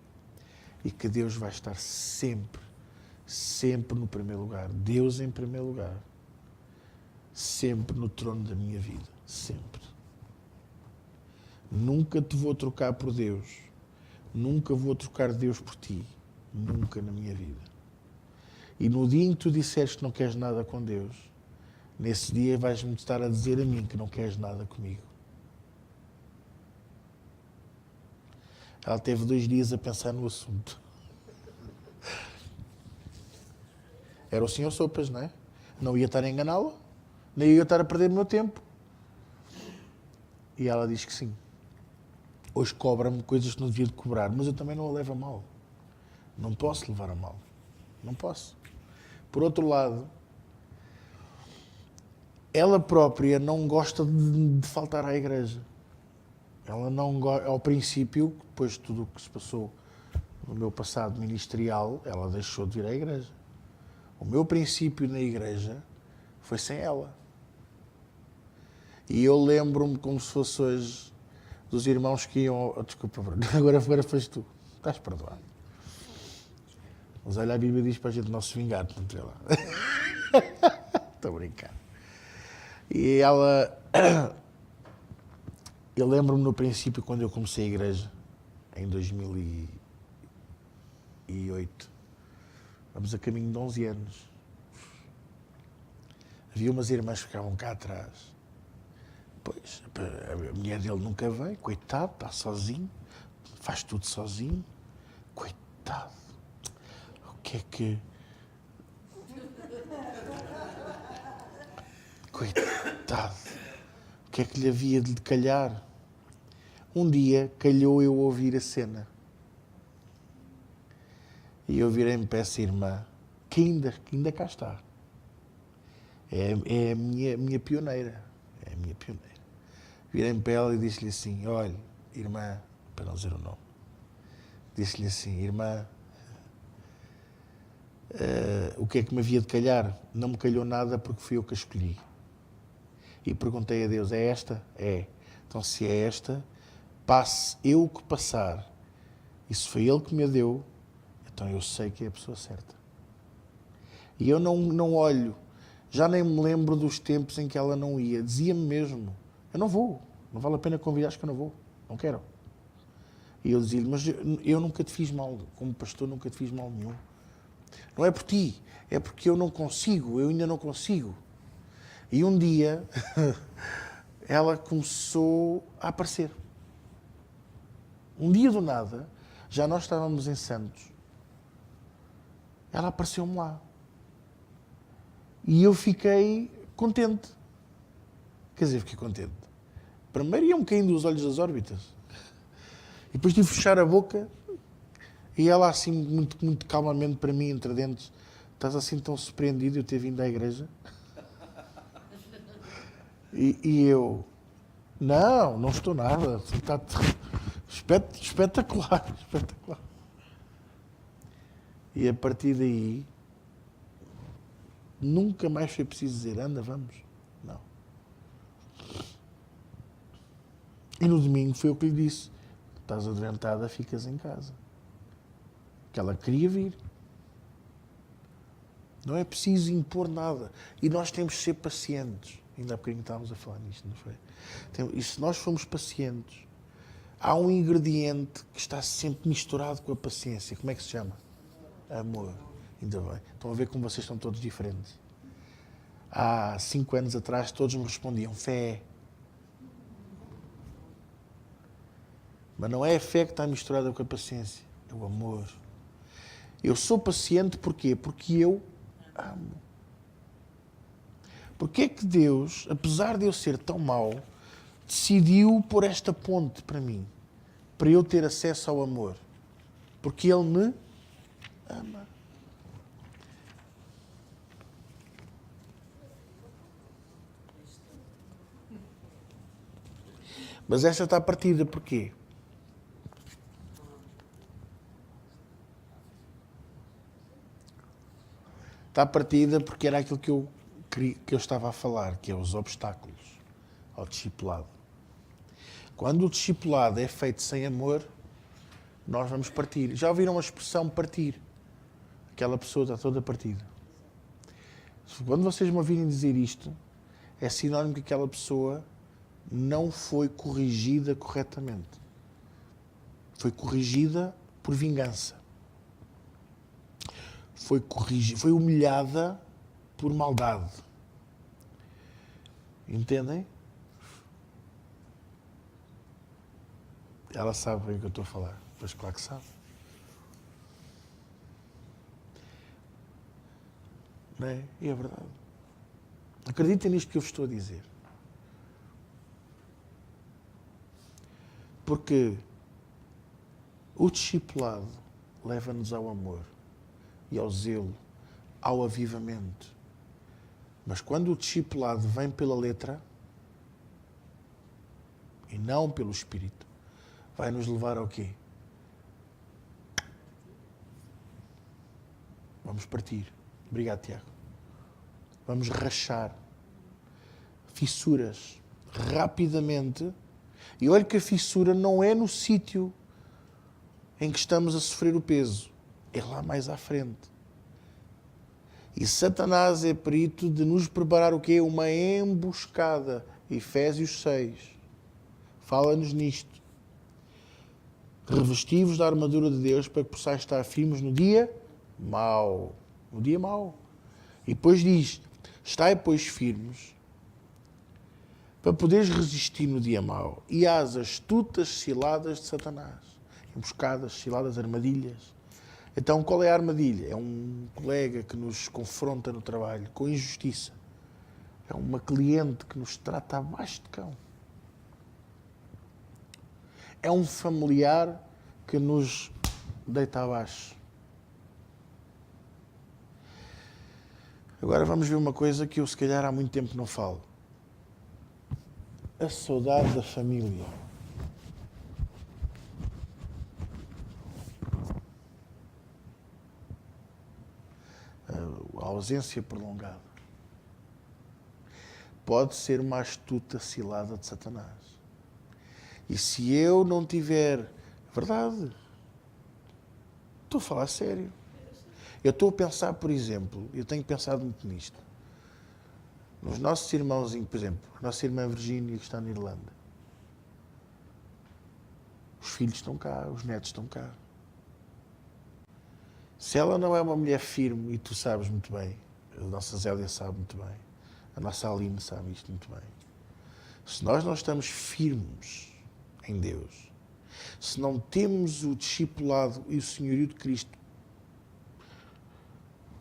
e que Deus vai estar sempre, sempre no primeiro lugar, Deus em primeiro lugar. Sempre no trono da minha vida. Sempre. Nunca te vou trocar por Deus. Nunca vou trocar Deus por ti. Nunca na minha vida. E no dia em que tu disseres que não queres nada com Deus, nesse dia vais-me estar a dizer a mim que não queres nada comigo. Ela teve 2 dias a pensar no assunto. Era o senhor Sopas, não é? Não ia estar a enganá-la. Nem ia estar a perder o meu tempo. E ela diz que sim. Hoje cobra-me coisas que não devia de cobrar, mas eu também não a levo a mal. Não posso levar a mal. Não posso. Por outro lado, ela própria não gosta de faltar à igreja. Ela não gosta, ao princípio, depois de tudo o que se passou no meu passado ministerial, ela deixou de ir à igreja. O meu princípio na igreja foi sem ela. E eu lembro-me como se fosse hoje dos irmãos que iam... Desculpa, Bruno, agora fez tu. Estás perdoado. Mas olha, a Bíblia diz para a gente não se vingar, não sei lá. Estou a brincar. E ela... Eu lembro-me no princípio, quando eu comecei a igreja, em 2008. Vamos a caminho de 11 anos. Havia umas irmãs que ficavam cá atrás. Pois, a mulher dele nunca veio, coitado, está sozinho, faz tudo sozinho. Coitado. O que é que... Coitado. O que é que lhe havia de calhar? Um dia calhou eu ouvir a cena. E eu virei-me para essa irmã, que ainda cá está. É a minha pioneira. É a minha pioneira. Virei-me para ela e disse-lhe assim, olha, irmã, para não dizer o nome, disse-lhe assim, irmã, o que é que me havia de calhar? Não me calhou nada porque fui eu que a escolhi. E perguntei a Deus, é esta? É. Então se é esta, passe eu o que passar. E se foi Ele que me a deu, então eu sei que é a pessoa certa. E eu não olho. Já nem me lembro dos tempos em que ela não ia. Dizia-me mesmo, eu não vou. Não vale a pena convidar, acho que eu não vou. Não quero. E eu dizia-lhe, mas eu nunca te fiz mal. Como pastor, nunca te fiz mal nenhum. Não é por ti. É porque eu não consigo. Eu ainda não consigo. E um dia, ela começou a aparecer. Um dia do nada, já nós estávamos em Santos. Ela apareceu-me lá. E eu fiquei contente. Quer dizer, fiquei contente. Primeiro iam caindo os olhos das órbitas. E depois tive de fechar a boca. E ela assim, muito, muito calmamente para mim, entre dentes. Estás assim tão surpreendido eu ter vindo à igreja? E eu... Não estou nada. Está espetacular, espetacular. E a partir daí, nunca mais foi preciso dizer, anda, vamos. Não. E no domingo foi o que lhe disse. Estás adoentada, ficas em casa. Que ela queria vir. Não é preciso impor nada. E nós temos de ser pacientes. Ainda há bocadinho estávamos a falar nisto, não foi? E se nós formos pacientes, há um ingrediente que está sempre misturado com a paciência. Como é que se chama? Amor. Ainda bem. Estão a ver como vocês estão todos diferentes. Há 5 anos atrás todos me respondiam fé. Mas não é a fé que está misturada com a paciência. É o amor. Eu sou paciente porquê? Porque eu amo. Porque é que Deus, apesar de eu ser tão mau, decidiu pôr esta ponte para mim? Para eu ter acesso ao amor. Porque Ele me ama. Mas esta está partida porquê? Está partida porque era aquilo que eu estava a falar, que é os obstáculos ao discipulado. Quando o discipulado é feito sem amor, nós vamos partir. Já ouviram a expressão partir? Aquela pessoa está toda partida. Quando vocês me ouvirem dizer isto, é sinónimo que aquela pessoa não foi corrigida corretamente. Foi corrigida por vingança. Foi humilhada por maldade. Entendem? Ela sabe bem o que eu estou a falar. Pois claro que sabe. Não é? E é verdade. Acreditem nisto que eu vos estou a dizer. Porque o discipulado leva-nos ao amor e ao zelo, ao avivamento. Mas quando o discipulado vem pela letra e não pelo Espírito, vai nos levar ao quê? Vamos partir. Obrigado, Tiago. Vamos rachar fissuras rapidamente. E olha que a fissura não é no sítio em que estamos a sofrer o peso. É lá mais à frente. E Satanás é perito de nos preparar o quê? Uma emboscada. Efésios 6. Fala-nos nisto. Revesti-vos da armadura de Deus para que possais estar firmes no dia mau. No dia mau. E depois diz, estai, pois, firmes para poderes resistir no dia mau e às astutas ciladas de Satanás. Emboscadas, ciladas, armadilhas. Então, qual é a armadilha? É um colega que nos confronta no trabalho com injustiça. É uma cliente que nos trata abaixo de cão. É um familiar que nos deita abaixo. Agora vamos ver uma coisa que eu, se calhar, há muito tempo não falo. A saudade da família. A ausência prolongada. Pode ser uma astuta cilada de Satanás. E se eu não tiver... Verdade. Estou a falar sério. Eu estou a pensar, por exemplo, eu tenho pensado muito nisto, nos nossos irmãozinhos, por exemplo, a nossa irmã Virgínia, que está na Irlanda. Os filhos estão cá, os netos estão cá. Se ela não é uma mulher firme, e tu sabes muito bem, a nossa Zélia sabe muito bem, a nossa Aline sabe isto muito bem. Se nós não estamos firmes em Deus, se não temos o discipulado e o senhorio de Cristo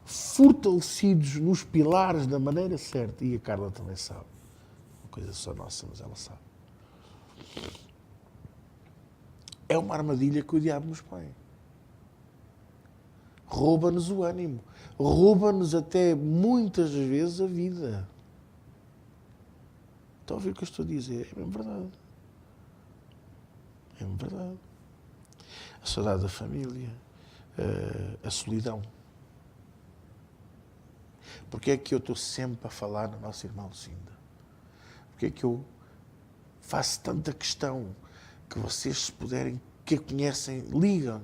fortalecidos nos pilares da maneira certa, e a Carla também sabe, uma coisa só nossa, mas ela sabe, é uma armadilha que o diabo nos põe. Rouba-nos o ânimo, rouba-nos até muitas vezes a vida. Estão a ouvir o que eu estou a dizer? É mesmo verdade. É mesmo verdade. A saudade da família, a solidão. Porque é que eu estou sempre a falar na nossa irmã Lucinda? Porque é que eu faço tanta questão que vocês, se puderem, que a conhecem,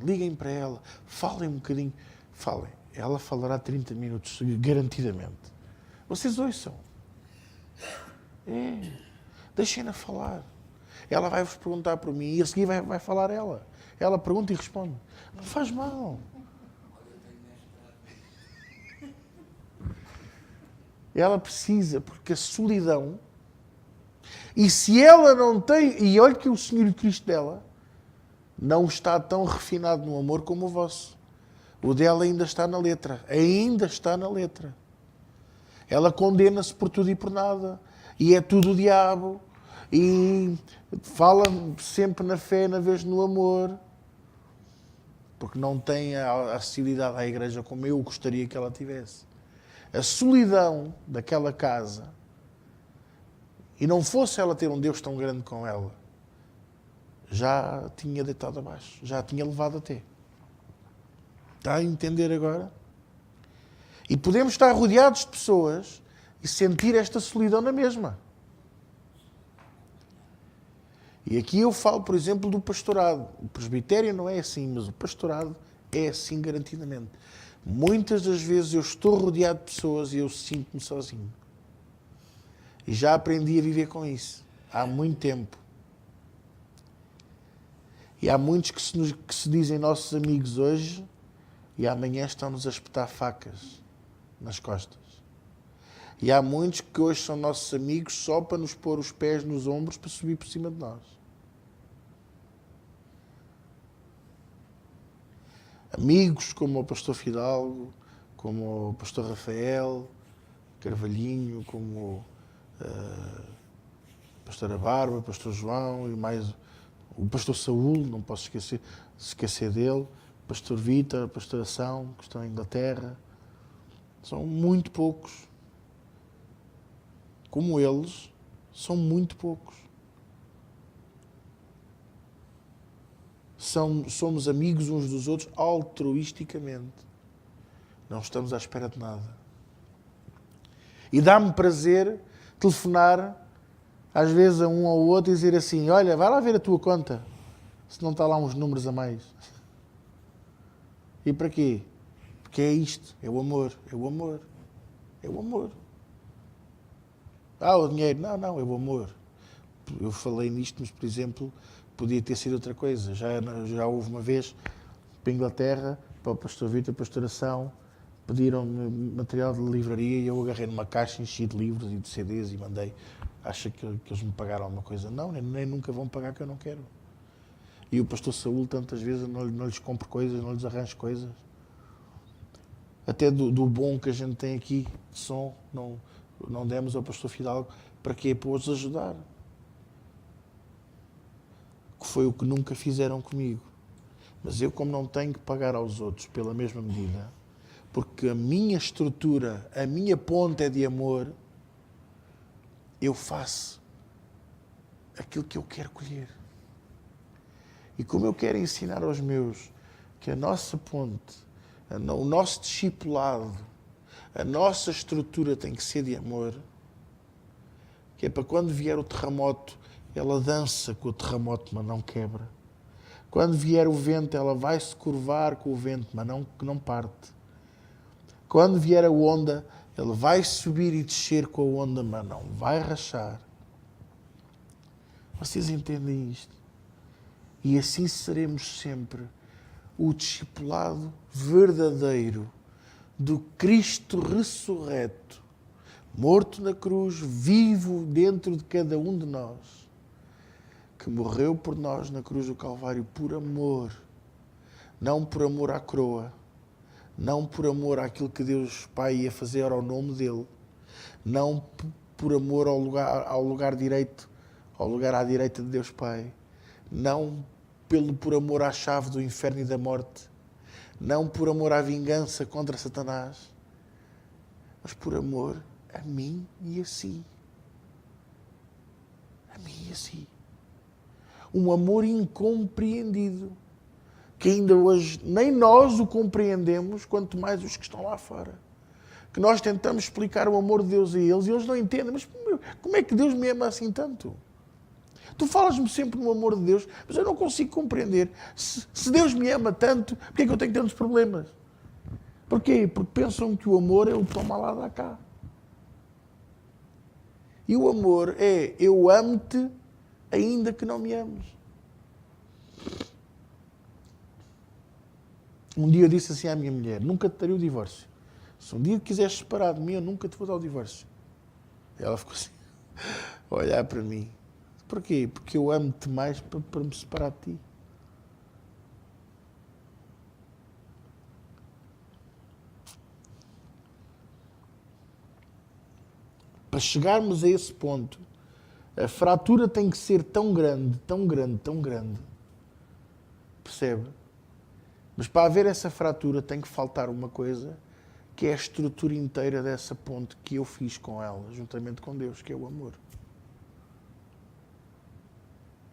liguem para ela, falem um bocadinho, falem. Ela falará 30 minutos, garantidamente. Vocês ouçam. Deixem-na falar. Ela vai-vos perguntar por mim e a seguir vai falar ela. Ela pergunta e responde. Não faz mal. Ela precisa, porque a solidão... E se ela não tem... E olha que o Senhor e Cristo dela não está tão refinado no amor como o vosso. O dela ainda está na letra. Ainda está na letra. Ela condena-se por tudo e por nada. E é tudo o diabo. E fala sempre na fé, na vez no amor. Porque não tem a acessibilidade à igreja como eu gostaria que ela tivesse. A solidão daquela casa, e não fosse ela ter um Deus tão grande com ela, já tinha deitado abaixo, já tinha levado até. Está a entender agora? E podemos estar rodeados de pessoas e sentir esta solidão na mesma. E aqui eu falo, por exemplo, do pastorado. O presbitério não é assim, mas o pastorado é assim garantidamente. Muitas das vezes eu estou rodeado de pessoas e eu sinto-me sozinho. E já aprendi a viver com isso. Há muito tempo. E há muitos que se dizem nossos amigos hoje e amanhã estão-nos a espetar facas nas costas. E há muitos que hoje são nossos amigos só para nos pôr os pés nos ombros para subir por cima de nós. Amigos como o pastor Fidalgo, como o pastor Rafael Carvalhinho, como a pastora Bárbara, o pastor João e mais o pastor Saúl, não posso esquecer dele, o pastor Vítor, a pastora São, que estão em Inglaterra. São muito poucos. Como eles, são muito poucos. Somos amigos uns dos outros altruisticamente. Não estamos à espera de nada. E dá-me prazer telefonar, às vezes, a um ou outro e dizer assim, olha, vai lá ver a tua conta, se não está lá uns números a mais. E para quê? Porque é isto, é o amor, é o amor, é o amor. O dinheiro, não, é o amor. Eu falei nisto, mas, por exemplo, podia ter sido outra coisa. Já houve uma vez, para a Inglaterra, para o pastor Vítor, para a pastoração, pediram-me material de livraria e eu agarrei numa caixa enchi de livros e de CDs e mandei. Acha que eles me pagaram alguma coisa? Não, nem nunca vão pagar, que eu não quero. E o pastor Saúl, tantas vezes, não lhes compro coisas, não lhes arranjo coisas. Até do bom que a gente tem aqui, de som, não demos ao pastor Fidalgo. Para quê? Para os ajudar. Que foi o que nunca fizeram comigo. Mas eu, como não tenho que pagar aos outros pela mesma medida, porque a minha estrutura, a minha ponte é de amor, eu faço aquilo que eu quero colher. E como eu quero ensinar aos meus que a nossa ponte, o nosso discipulado, a nossa estrutura tem que ser de amor, que é para quando vier o terremoto, ela dança com o terremoto, mas não quebra. Quando vier o vento, ela vai se curvar com o vento, mas não parte. Quando vier a onda, ele vai subir e descer com a onda, mas não vai rachar. Vocês entendem isto? E assim seremos sempre o discipulado verdadeiro do Cristo ressurreto, morto na cruz, vivo dentro de cada um de nós, que morreu por nós na cruz do Calvário por amor, não por amor à coroa, não por amor àquilo que Deus Pai ia fazer ao nome dele, não por amor ao lugar direito, ao lugar à direita de Deus Pai, não por amor à chave do inferno e da morte, não por amor à vingança contra Satanás, mas por amor a mim e a si. A mim e a si. Um amor incompreendido, que ainda hoje nem nós o compreendemos, quanto mais os que estão lá fora. Que nós tentamos explicar o amor de Deus a eles e eles não entendem. Mas como é que Deus me ama assim tanto? Tu falas-me sempre no amor de Deus, mas eu não consigo compreender. Se Deus me ama tanto, porquê é que eu tenho tantos problemas? Porquê? Porque pensam que o amor é o toma lá, dá cá. E o amor é eu amo-te ainda que não me ames. Um dia eu disse assim à minha mulher, nunca te darei o divórcio. Se um dia quiseres separar de mim, eu nunca te vou dar o divórcio. E ela ficou assim, a olhar para mim. Porquê? Porque eu amo-te mais para me separar de ti. Para chegarmos a esse ponto, a fratura tem que ser tão grande, tão grande, tão grande. Percebe? Mas para haver essa fratura tem que faltar uma coisa, que é a estrutura inteira dessa ponte que eu fiz com ela, juntamente com Deus, que é o amor.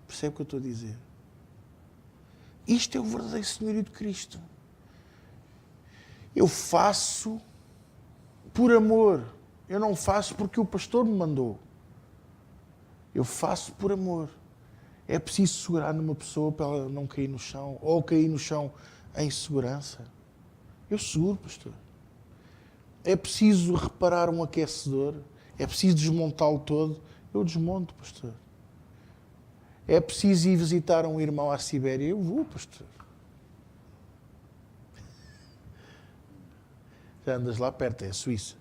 Percebe o que eu estou a dizer? Isto é o verdadeiro senhorio de Cristo. Eu faço por amor. Eu não faço porque o pastor me mandou. Eu faço por amor. É preciso segurar numa pessoa para ela não cair no chão, ou cair no chão em segurança. Eu seguro, pastor. É preciso reparar um aquecedor, é preciso desmontá-lo todo. Eu desmonto, pastor. É preciso ir visitar um irmão à Sibéria. Eu vou, pastor. Já andas lá perto, é a Suíça.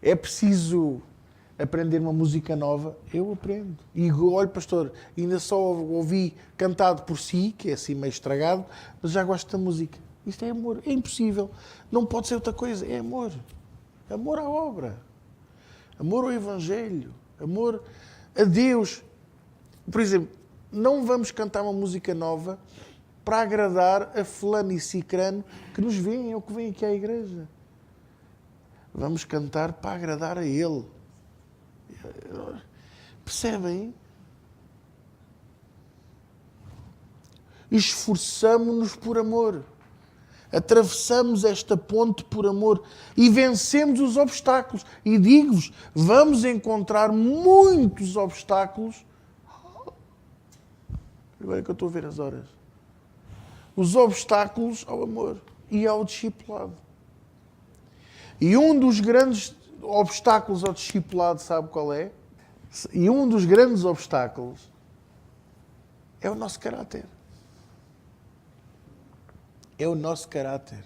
É preciso aprender uma música nova. Eu aprendo. E olha, pastor, ainda só ouvi cantado por si, que é assim meio estragado, mas já gosto da música. Isto é amor. É impossível. Não pode ser outra coisa. É amor. Amor à obra. Amor ao Evangelho, amor a Deus. Por exemplo, não vamos cantar uma música nova para agradar a fulano e cicrano que nos veem ou que vêm aqui à igreja. Vamos cantar para agradar a Ele. Percebem? Esforçamo-nos por amor. Atravessamos esta ponte por amor e vencemos os obstáculos. E digo-vos, vamos encontrar muitos obstáculos. Agora é que eu estou a ver as horas. Os obstáculos ao amor e ao discipulado. E um dos grandes obstáculos ao discipulado, sabe qual é? E um dos grandes obstáculos é o nosso caráter. É o nosso caráter.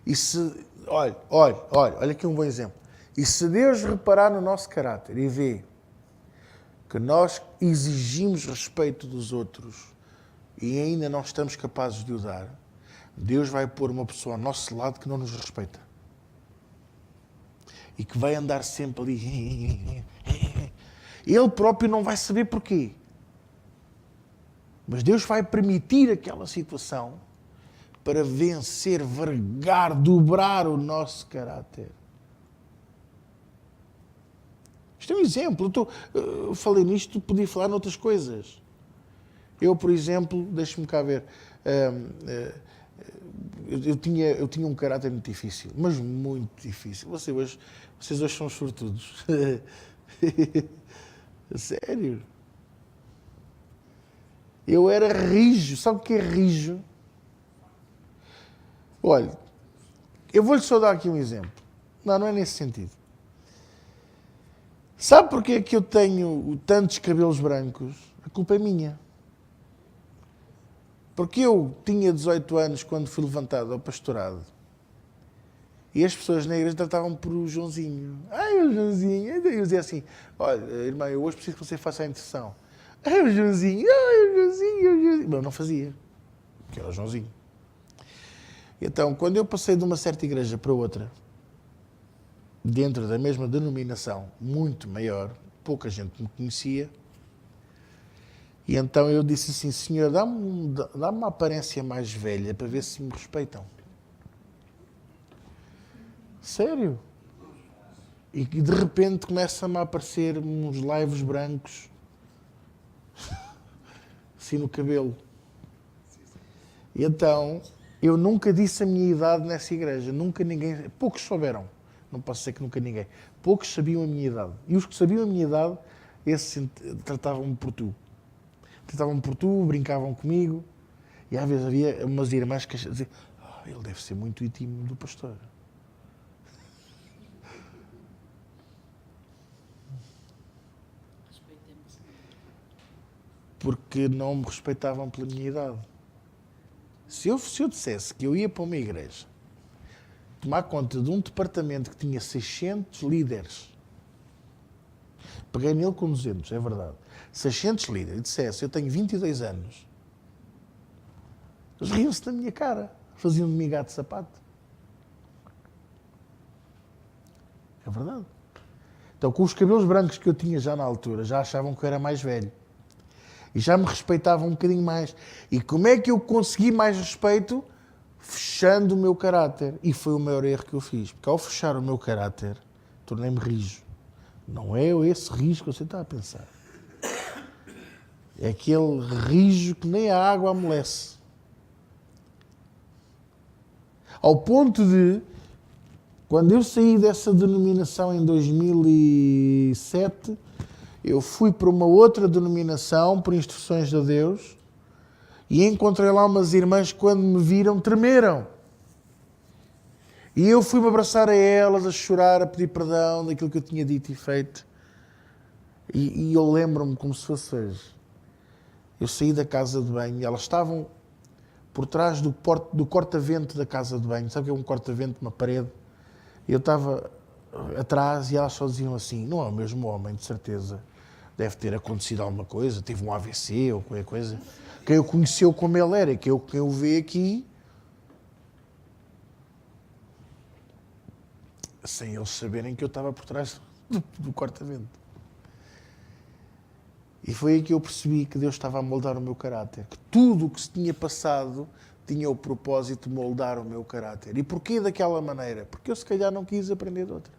E se, olha aqui um bom exemplo. E se Deus reparar no nosso caráter e vê que nós exigimos respeito dos outros e ainda não estamos capazes de o dar, Deus vai pôr uma pessoa ao nosso lado que não nos respeita. E que vai andar sempre ali. Ele próprio não vai saber porquê. Mas Deus vai permitir aquela situação para vencer, vergar, dobrar o nosso caráter. Isto é um exemplo. Eu falei nisto, podia falar noutras coisas. Eu, por exemplo, deixe-me cá ver, eu tinha um caráter muito difícil, mas muito difícil. Vocês hoje são sortudos. Sério. Eu era rijo. Sabe o que é rijo? Olha, eu vou-lhe só dar aqui um exemplo. Não, não é nesse sentido. Sabe porque é que eu tenho tantos cabelos brancos? A culpa é minha. Porque eu tinha 18 anos quando fui levantado ao pastorado. E as pessoas na igreja tratavam-me por o Joãozinho. Ai, o Joãozinho. Eu dizia assim, olha, irmã, eu hoje preciso que você faça a intercessão. Ai, o Joãozinho, ai, o Joãozinho, o Joãozinho. Mas eu não fazia, porque era o Joãozinho. Então, quando eu passei de uma certa igreja para outra, dentro da mesma denominação, muito maior, pouca gente me conhecia, e então eu disse assim, Senhor, dá-me uma aparência mais velha para ver se me respeitam. Sério? E de repente começam a aparecer uns laivos brancos assim no cabelo. E então, eu nunca disse a minha idade nessa igreja. Nunca ninguém... Poucos souberam. Não posso dizer que nunca ninguém. Poucos sabiam a minha idade. E os que sabiam a minha idade, esses tratavam-me por tu. Tratavam-me por tu, brincavam comigo. E às vezes havia umas irmãs que diziam, ele deve ser muito íntimo do pastor. Porque não me respeitavam pela minha idade. Se eu dissesse que eu ia para uma igreja tomar conta de um departamento que tinha 600 líderes, peguei nele com 200, é verdade, 600 líderes, e dissesse, eu tenho 22 anos, eles riam-se da minha cara, faziam de mim gato de sapato. É verdade. Então, com os cabelos brancos que eu tinha já na altura, já achavam que eu era mais velho. E já me respeitavam um bocadinho mais. E como é que eu consegui mais respeito? Fechando o meu caráter. E foi o maior erro que eu fiz. Porque ao fechar o meu caráter, tornei-me rijo. Não é esse rijo que você está a pensar. É aquele rijo que nem a água amolece. Ao ponto de, quando eu saí dessa denominação em 2007... eu fui para uma outra denominação, por instruções de Deus, e encontrei lá umas irmãs que, quando me viram, tremeram. E eu fui-me abraçar a elas, a chorar, a pedir perdão daquilo que eu tinha dito e feito. E eu lembro-me como se fosse hoje. Eu saí da casa de banho e elas estavam por trás do corta-vento da casa de banho. Sabe o que é um corta-vento, uma parede? Eu estava atrás e elas só diziam assim, não é o mesmo homem, de certeza. Deve ter acontecido alguma coisa, teve um AVC ou qualquer coisa. Quem o conheceu como ele era, quem o vê aqui, sem eles saberem que eu estava por trás do corta-vento. E foi aí que eu percebi que Deus estava a moldar o meu caráter. Que tudo o que se tinha passado tinha o propósito de moldar o meu caráter. E porquê daquela maneira? Porque eu se calhar não quis aprender de outra.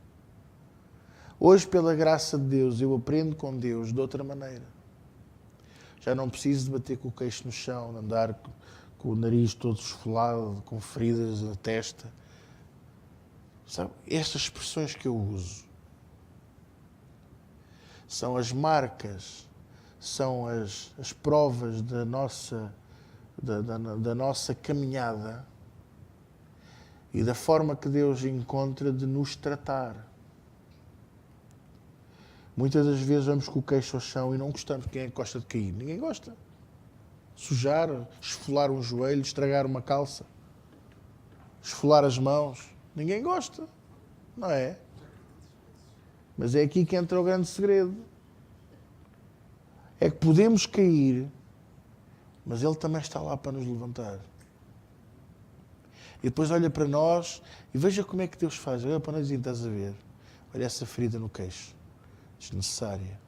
Hoje, pela graça de Deus, eu aprendo com Deus de outra maneira. Já não preciso de bater com o queixo no chão, de andar com o nariz todo esfolado, com feridas na testa. Sabe? Estas expressões que eu uso são as marcas, são as provas da nossa caminhada e da forma que Deus encontra de nos tratar. Muitas das vezes vamos com o queixo ao chão e não gostamos. Quem é que gosta de cair? Ninguém gosta. Sujar, esfolar um joelho, estragar uma calça, esfolar as mãos. Ninguém gosta, não é? Mas é aqui que entra o grande segredo. É que podemos cair, mas Ele também está lá para nos levantar. E depois olha para nós e veja como é que Deus faz. Olha para nós e estás a ver. Olha essa ferida no queixo. Desnecessária.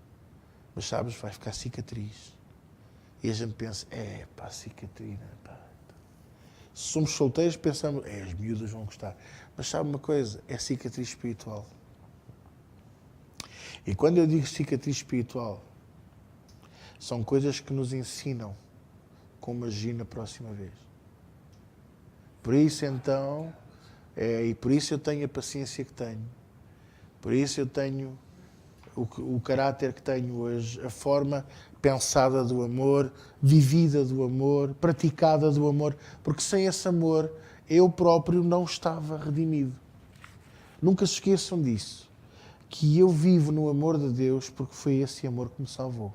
Mas sabes, vai ficar cicatriz. E a gente pensa, cicatriz. Se somos solteiros, pensamos, as miúdas vão gostar. Mas sabe uma coisa? É cicatriz espiritual. E quando eu digo cicatriz espiritual, são coisas que nos ensinam como agir na próxima vez. Por isso, então, e por isso eu tenho a paciência que tenho. Por isso eu tenho o caráter que tenho hoje, a forma pensada do amor, vivida do amor, praticada do amor, porque sem esse amor eu próprio não estava redimido. Nunca se esqueçam disso, que eu vivo no amor de Deus porque foi esse amor que me salvou.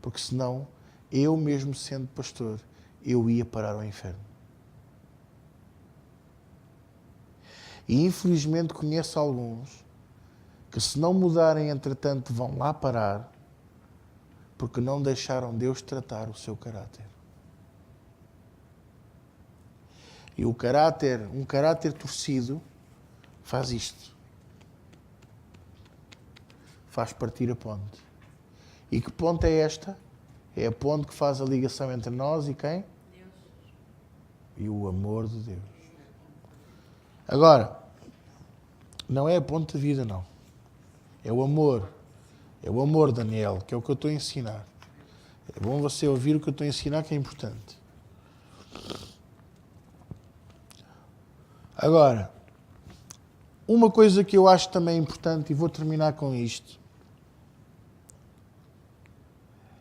Porque senão, eu mesmo sendo pastor, eu ia parar ao inferno. E infelizmente conheço alguns que se não mudarem, entretanto, vão lá parar porque não deixaram Deus tratar o seu caráter. E um caráter torcido, faz isto. Faz partir a ponte. E que ponte é esta? É a ponte que faz a ligação entre nós e quem? Deus. E o amor de Deus. Agora, não é a ponte de vida, não. É o amor. É o amor, Daniel, que é o que eu estou a ensinar. É bom você ouvir o que eu estou a ensinar, que é importante. Agora, uma coisa que eu acho também importante, e vou terminar com isto,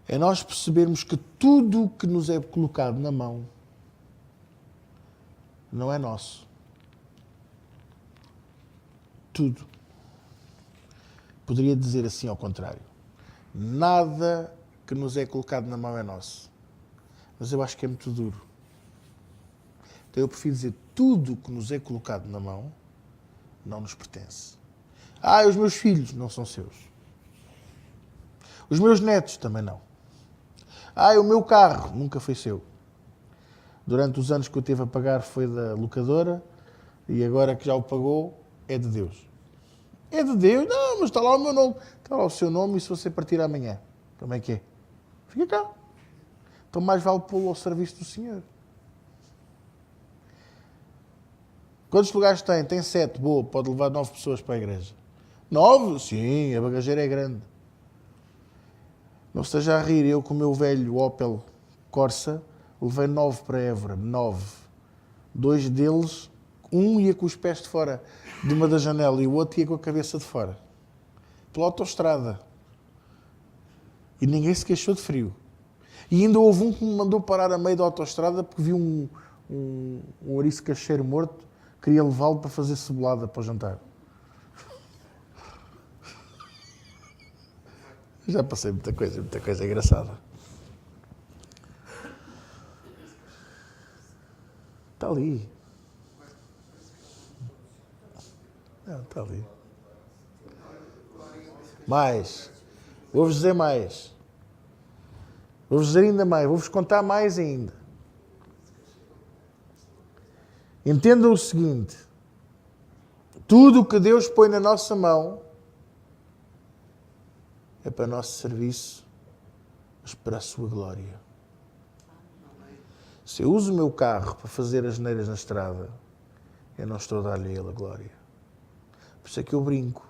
é nós percebermos que tudo o que nos é colocado na mão não é nosso. Tudo. Poderia dizer assim ao contrário. Nada que nos é colocado na mão é nosso. Mas eu acho que é muito duro. Então eu prefiro dizer tudo o que nos é colocado na mão não nos pertence. Os meus filhos não são seus. Os meus netos também não. O meu carro nunca foi seu. Durante os anos que eu teve a pagar foi da locadora e agora que já o pagou é de Deus. É de Deus? Não, mas está lá o meu nome. Está lá o seu nome e se você partir amanhã, como é que é? Fica cá. Então mais vale pô-lo ao serviço do Senhor. Quantos lugares tem? Tem 7. Boa, pode levar 9 pessoas para a igreja. 9? Sim, a bagageira é grande. Não esteja a rir, eu com o meu velho Opel Corsa, levei 9 para Évora. 9. 2 deles, um ia com os pés de fora de uma da janela e o outro ia com a cabeça de fora. Pela autoestrada. E ninguém se queixou de frio. E ainda houve um que me mandou parar a meio da autoestrada porque viu um ouriço cacheiro morto, queria levá-lo para fazer cebolada para o jantar. Já passei muita coisa engraçada. Está ali. Não, está ali. Mais. Vou-vos dizer mais. Vou-vos dizer ainda mais. Vou-vos contar mais ainda. Entendam o seguinte. Tudo o que Deus põe na nossa mão é para nosso serviço, mas para a sua glória. Se eu uso o meu carro para fazer as neiras na estrada, eu não estou a dar-lhe a ele a glória. Por isso é que eu brinco.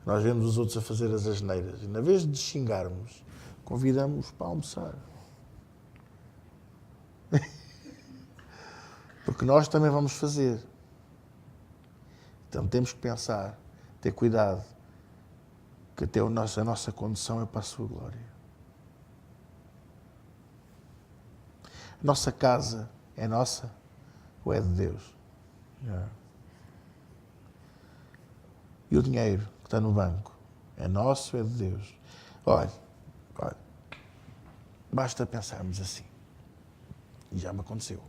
Nós vemos os outros a fazer as asneiras e, na vez de xingarmos, convidamos-os para almoçar. Porque nós também vamos fazer. Então temos que pensar, ter cuidado, que até a nossa condição é para a sua glória. A nossa casa é nossa ou é de Deus? E o dinheiro que está no banco é nosso ou é de Deus? Olha, basta pensarmos assim. E já me aconteceu.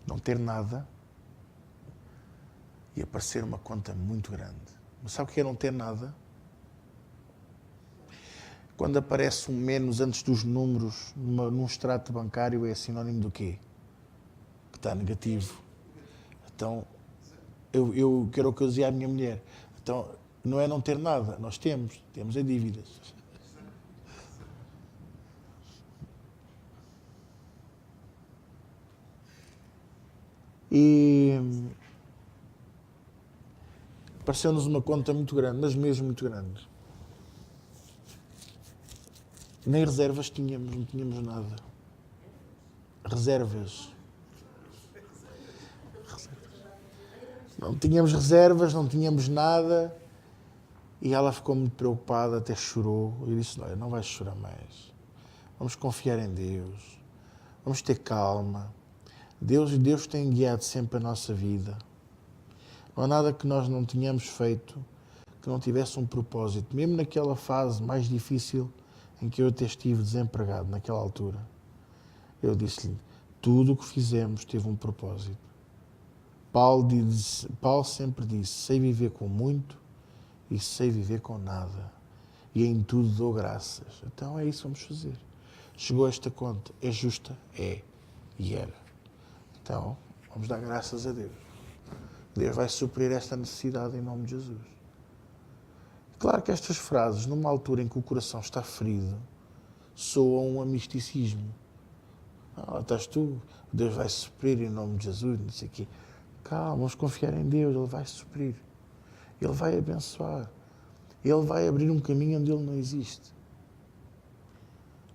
Não ter nada e aparecer uma conta muito grande. Mas sabe o que é não ter nada? Quando aparece um menos antes dos números num extrato bancário, é sinónimo do quê? Que está negativo. Então, eu quero o que eu dizia à minha mulher. Então, não é não ter nada, nós temos é dívidas. E apareceu-nos uma conta muito grande, mas mesmo muito grande. Nem reservas tínhamos, não tínhamos nada. Reservas. Não tínhamos reservas, não tínhamos nada. E ela ficou muito preocupada, até chorou. Eu disse, olha, não vais chorar mais. Vamos confiar em Deus. Vamos ter calma. Deus tem guiado sempre a nossa vida. Não há nada que nós não tenhamos feito que não tivesse um propósito. Mesmo naquela fase mais difícil em que eu até estive desempregado, naquela altura. Eu disse-lhe, tudo o que fizemos teve um propósito. Paulo sempre disse, sei viver com muito e sei viver com nada. E em tudo dou graças. Então é isso que vamos fazer. Chegou esta conta. É justa? É. E era. Então, vamos dar graças a Deus. Deus vai suprir esta necessidade em nome de Jesus. Claro que estas frases, numa altura em que o coração está ferido, soam a misticismo. Estás tu, Deus vai suprir em nome de Jesus, não sei o quê. Calma, vamos confiar em Deus, Ele vai suprir. Ele vai abençoar. Ele vai abrir um caminho onde Ele não existe.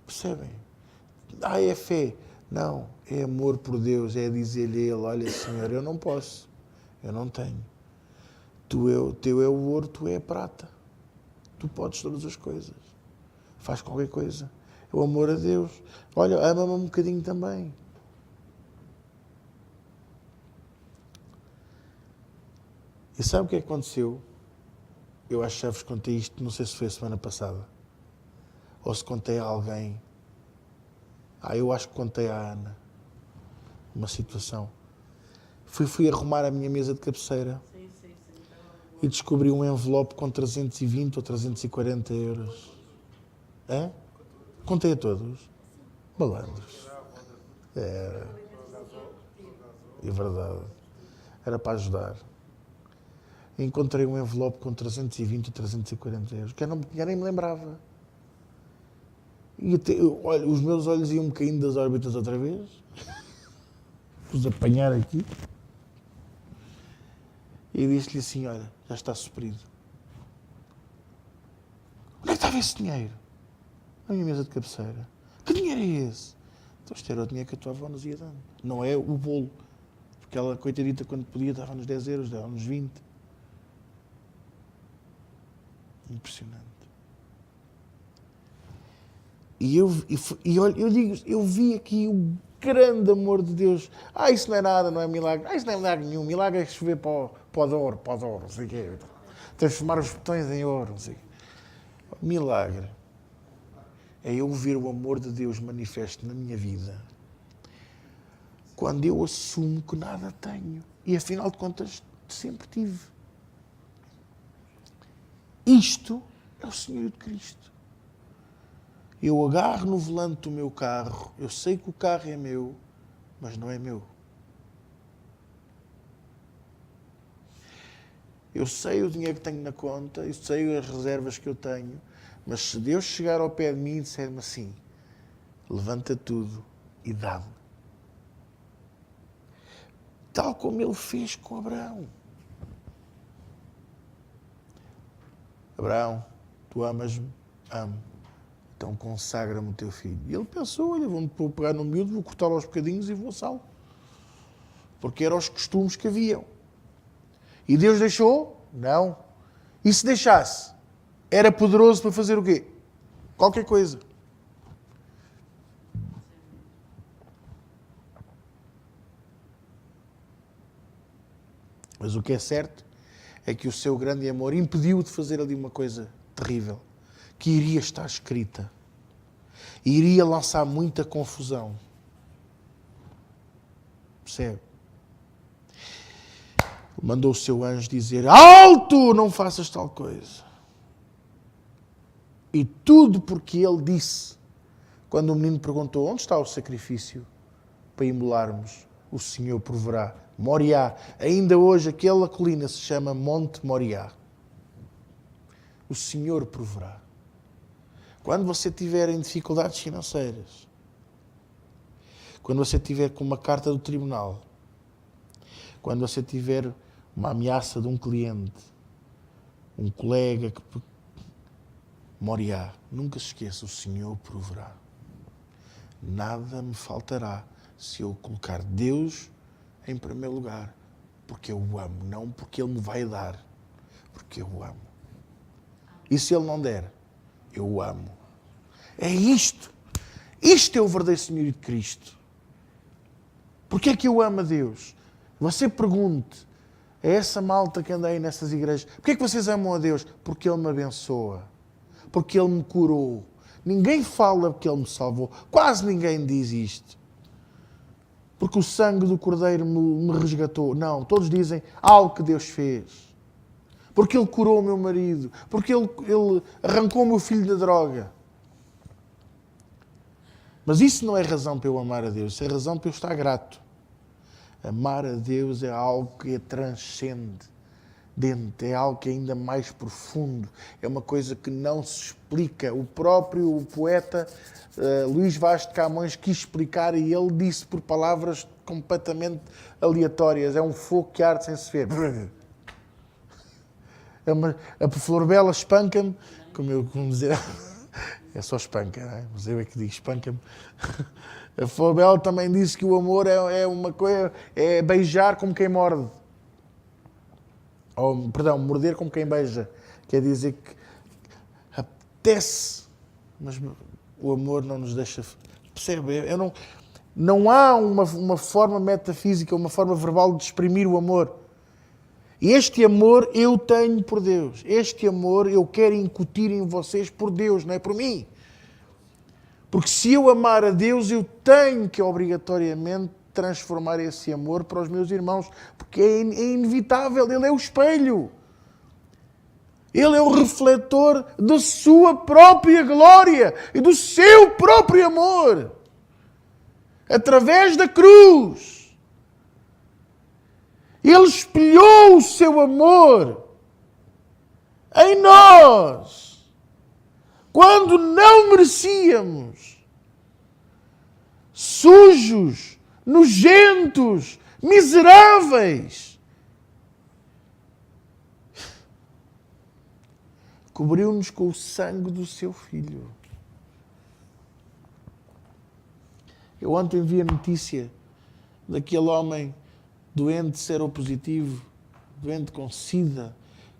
Percebem? É fé. Não, é amor por Deus, é dizer-lhe a Ele, olha Senhor, eu não posso, eu não tenho. Teu é o ouro, tu é a prata. Tu podes todas as coisas. Faz qualquer coisa. É o amor a Deus. Olha, ama-me um bocadinho também. E sabe o que aconteceu? Eu acho que já vos contei isto, não sei se foi a semana passada. Ou se contei a alguém. Eu acho que contei à Ana. Uma situação. Fui arrumar a minha mesa de cabeceira. Sim. E descobri um envelope com 320 ou 340 euros. Hã? Contei a todos. Malandros. É verdade. Era para ajudar. Encontrei um envelope com 320 ou 340 euros, que eu nem me lembrava. E olha, os meus olhos iam caindo das órbitas outra vez. Os apanhar aqui. E disse-lhe assim, olha, já está suprido. Onde é que estava esse dinheiro? Na minha mesa de cabeceira. Que dinheiro é esse? Então isto era o dinheiro que a tua avó nos ia dando. Não é o bolo. Porque ela, coitadita, quando podia, dava-nos 10 euros, dava-nos 20. Impressionante. E eu vi aqui o grande amor de Deus. Isso não é nada, não é milagre. Isso não é milagre nenhum. Milagre é chover para o ouro, não sei o quê. Transformar os botões em ouro, não sei o quê. Milagre é eu ver o amor de Deus manifesto na minha vida quando eu assumo que nada tenho. E afinal de contas, sempre tive. Isto é o Senhor de Cristo. Eu agarro no volante do meu carro, eu sei que o carro é meu, mas não é meu. Eu sei o dinheiro que tenho na conta, eu sei as reservas que eu tenho, mas se Deus chegar ao pé de mim e disser-me assim, levanta tudo e dá-me. Tal como Ele fez com Abraão. Abraão, tu amas-me? Amo. Então consagra-me o teu filho. E ele pensou, olha, vou pegar no miúdo, vou cortá-lo aos bocadinhos e vou assá-lo. Porque eram os costumes que haviam. E Deus deixou? Não. E se deixasse? Era poderoso para fazer o quê? Qualquer coisa. Mas o que é certo é que o seu grande amor impediu de fazer ali uma coisa terrível, que iria estar escrita. Iria lançar muita confusão. Percebe? Mandou o seu anjo dizer, alto, não faças tal coisa. E tudo porque ele disse, quando o menino perguntou, onde está o sacrifício para imolarmos? O Senhor proverá. Moriá. Ainda hoje aquela colina se chama Monte Moriá. O Senhor proverá. Quando você estiver em dificuldades financeiras, quando você estiver com uma carta do tribunal, quando você tiver uma ameaça de um cliente, um colega que... Moriá, nunca se esqueça, o Senhor proverá. Nada me faltará se eu colocar Deus em primeiro lugar, porque eu o amo, não porque Ele me vai dar, porque eu o amo. E se Ele não der, eu o amo. É isto. Isto é o verdadeiro senhorio de Cristo. Porquê é que eu amo a Deus? Você pergunte a essa malta que anda aí nessas igrejas, porquê é que vocês amam a Deus? Porque Ele me abençoa. Porque Ele me curou. Ninguém fala que Ele me salvou. Quase ninguém diz isto. Porque o sangue do Cordeiro me resgatou. Não, todos dizem algo que Deus fez. Porque Ele curou o meu marido. Porque Ele arrancou o meu filho da droga. Mas isso não é razão para eu amar a Deus. Isso é razão para eu estar grato. Amar a Deus é algo que transcende. É algo que é ainda mais profundo. É uma coisa que não se explica. O próprio poeta Luís Vaz de Camões quis explicar e ele disse por palavras completamente aleatórias. É um fogo que arde sem se ver. A Flor Bela espanca-me, como dizer... É só espanca, não é? Mas eu é que digo espanca-me. A Flor Bela também disse que o amor é uma coisa... É beijar como quem morde. Ou, perdão, morder como quem beija. Quer dizer que apetece, mas o amor não nos deixa... Percebe? Não há uma forma metafísica, uma forma verbal de exprimir o amor. Este amor eu tenho por Deus. Este amor eu quero incutir em vocês por Deus, não é por mim. Porque se eu amar a Deus, eu tenho que obrigatoriamente transformar esse amor para os meus irmãos. Porque é inevitável, Ele é o espelho. Ele é o refletor da sua própria glória e do seu próprio amor. Através da cruz. Ele espelhou o seu amor em nós, quando não merecíamos, sujos, nojentos, miseráveis. Cobriu-nos com o sangue do seu Filho. Eu ontem vi a notícia daquele homem doente seropositivo, doente com SIDA,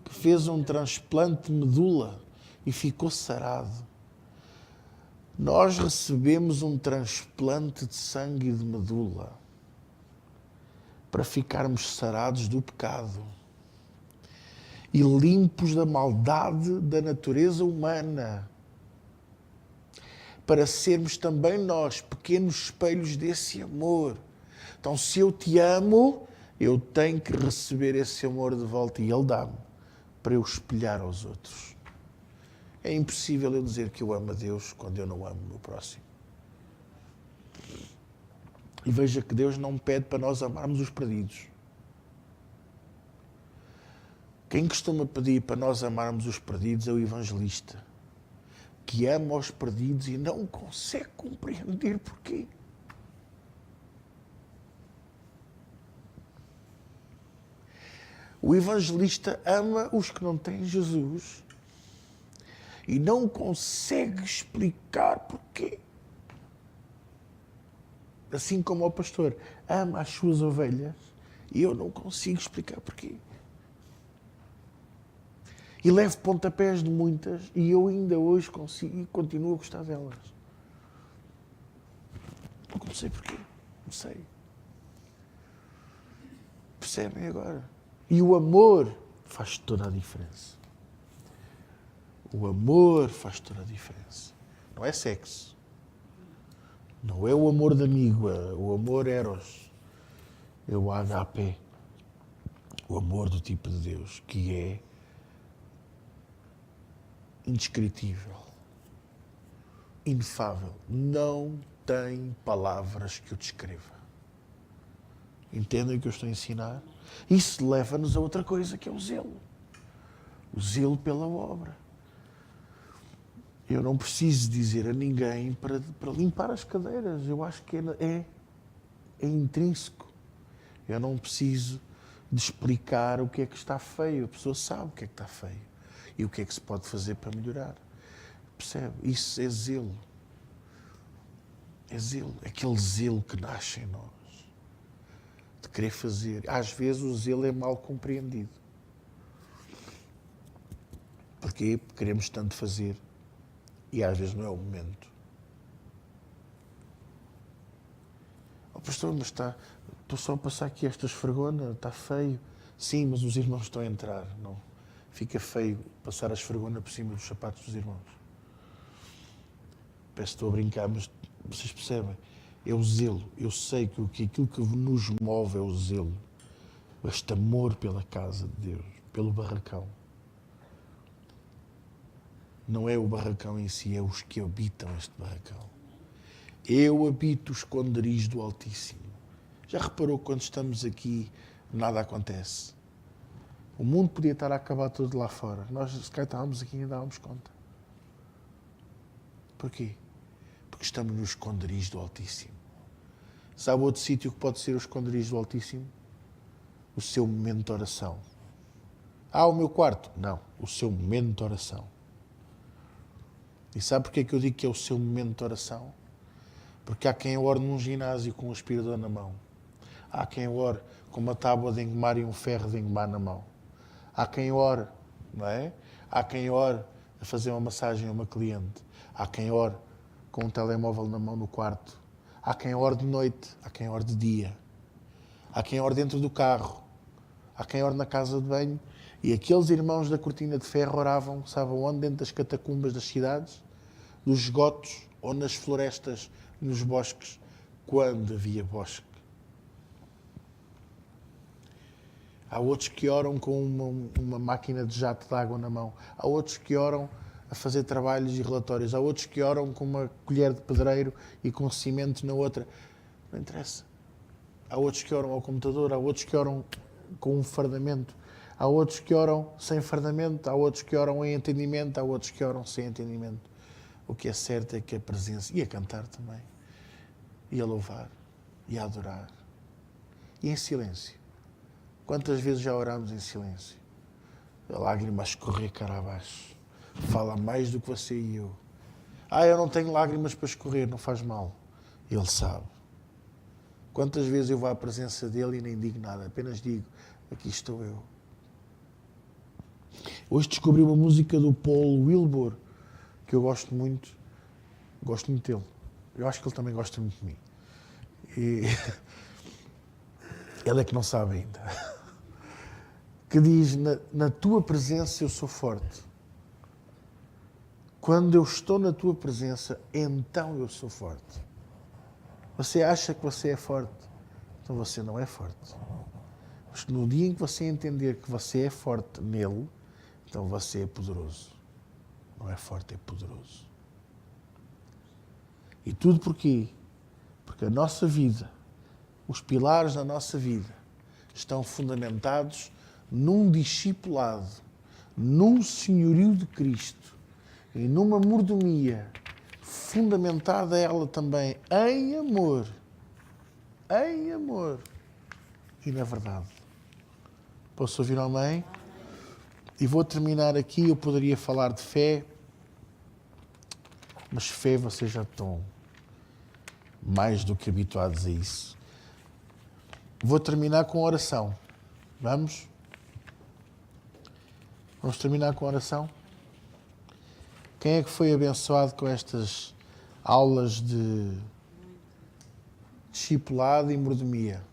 que fez um transplante de medula e ficou sarado. Nós recebemos um transplante de sangue e de medula para ficarmos sarados do pecado e limpos da maldade da natureza humana, para sermos também nós pequenos espelhos desse amor. Então, se eu te amo, eu tenho que receber esse amor de volta e Ele dá-me para eu espelhar aos outros. É impossível eu dizer que eu amo a Deus quando eu não amo o meu próximo. E veja que Deus não pede para nós amarmos os perdidos. Quem costuma pedir para nós amarmos os perdidos é o evangelista, que ama os perdidos e não consegue compreender porquê. O evangelista ama os que não têm Jesus e não consegue explicar porquê. Assim como o pastor ama as suas ovelhas e eu não consigo explicar porquê. E levo pontapés de muitas e eu ainda hoje consigo e continuo a gostar delas. Não sei porquê. Não sei. Percebem agora? E o amor faz toda a diferença. O amor faz toda a diferença. Não é sexo. Não é o amor de amigo. O amor eros. É o HP. O amor do tipo de Deus, que é indescritível, inefável. Não tem palavras que o descreva. Entendem o que eu estou a ensinar? Isso leva-nos a outra coisa, que é o zelo. O zelo pela obra. Eu não preciso dizer a ninguém para limpar as cadeiras. Eu acho que é intrínseco. Eu não preciso de explicar o que é que está feio. A pessoa sabe o que é que está feio. E o que é que se pode fazer para melhorar. Percebe? Isso é zelo. É zelo. É aquele zelo que nasce em nós. De querer fazer. Às vezes o zelo é mal compreendido. Porquê? Porque queremos tanto fazer e às vezes não é o momento. Oh, pastor, mas estou só a passar aqui esta esfregona, está feio. Sim, mas os irmãos estão a entrar. Não. Fica feio passar a esfregona por cima dos sapatos dos irmãos. Peço que estou a brincar, mas vocês percebem? É o zelo. Eu sei que aquilo que nos move é o zelo. Este amor pela casa de Deus, pelo barracão. Não é o barracão em si, é os que habitam este barracão. Eu habito os esconderijos do Altíssimo. Já reparou que quando estamos aqui, nada acontece? O mundo podia estar a acabar tudo lá fora. Nós, se calhar, estávamos aqui e ainda dávamos conta. Porquê? Porque estamos nos esconderijos do Altíssimo. Sabe outro sítio que pode ser os esconderijos do Altíssimo? O seu momento de oração. O meu quarto? Não. O seu momento de oração. E sabe porquê que eu digo que é o seu momento de oração? Porque há quem ore num ginásio com um aspirador na mão. Há quem ore com uma tábua de engomar e um ferro de engomar na mão. Há quem ore, não é? Há quem ore a fazer uma massagem a uma cliente. Há quem ore com um telemóvel na mão no quarto. Há quem ore de noite. Há quem ore de dia. Há quem ore dentro do carro. Há quem ore na casa de banho. E aqueles irmãos da cortina de ferro oravam, sabe onde? Dentro das catacumbas das cidades, dos esgotos ou nas florestas, nos bosques, quando havia bosque. Há outros que oram com uma máquina de jato de água na mão. Há outros que oram a fazer trabalhos e relatórios. Há outros que oram com uma colher de pedreiro e com cimento na outra. Não interessa. Há outros que oram ao computador. Há outros que oram com um fardamento. Há outros que oram sem fardamento. Há outros que oram em entendimento. Há outros que oram sem entendimento. O que é certo é que a presença... E a cantar também. E a louvar. E a adorar. E em silêncio. Quantas vezes já orámos em silêncio? A lágrima a escorrer cara abaixo. Fala mais do que você e eu. Eu não tenho lágrimas para escorrer, não faz mal. Ele sabe. Quantas vezes eu vou à presença dele e nem digo nada, apenas digo, aqui estou eu. Hoje descobri uma música do Paul Wilbur, que eu gosto muito dele. Eu acho que ele também gosta muito de mim. E ele é que não sabe ainda. Que diz, na tua presença eu sou forte. Quando eu estou na tua presença, então eu sou forte. Você acha que você é forte? Então você não é forte. Mas no dia em que você entender que você é forte nele, então você é poderoso. Não é forte, é poderoso. E tudo porquê? Porque a nossa vida, os pilares da nossa vida, estão fundamentados num discipulado, num senhorio de Cristo e numa mordomia fundamentada ela também em amor e na verdade. Posso ouvir um amém? E vou terminar aqui. Eu poderia falar de fé, mas fé vocês já estão mais do que habituados a isso. Vou terminar com oração. Vamos? Vamos terminar com oração? Quem é que foi abençoado com estas aulas de discipulado e mordomia?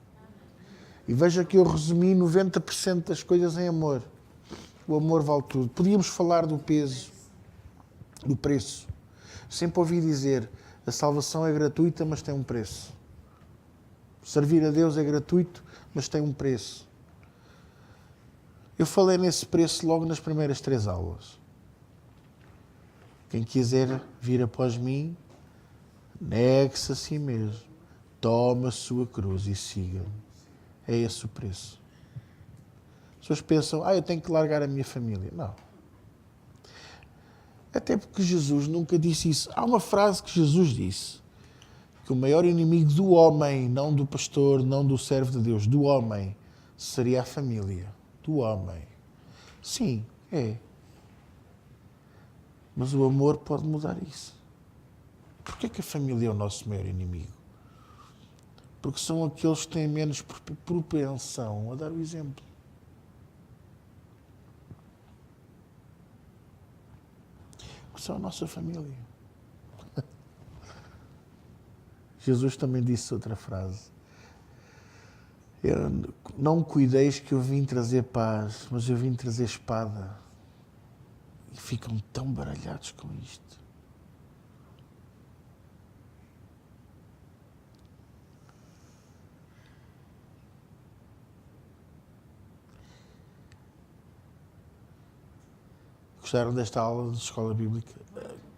E veja que eu resumi 90% das coisas em amor. O amor vale tudo. Podíamos falar do peso, do preço. Sempre ouvi dizer, a salvação é gratuita, mas tem um preço. Servir a Deus é gratuito, mas tem um preço. Eu falei nesse preço logo nas primeiras 3 aulas. Quem quiser vir após mim, negue-se a si mesmo, toma a sua cruz e siga-me. É esse o preço. As pessoas pensam, eu tenho que largar a minha família. Não. Até porque Jesus nunca disse isso. Há uma frase que Jesus disse, que o maior inimigo do homem, não do pastor, não do servo de Deus, do homem, seria a família. Do homem. Sim, é. Mas o amor pode mudar isso. Porquê que a família é o nosso maior inimigo? Porque são aqueles que têm menos propensão a dar o exemplo. porque são a nossa família. Jesus também disse outra frase. Não cuideis que eu vim trazer paz, mas eu vim trazer espada. E ficam tão baralhados com isto. Gostaram desta aula de escola bíblica?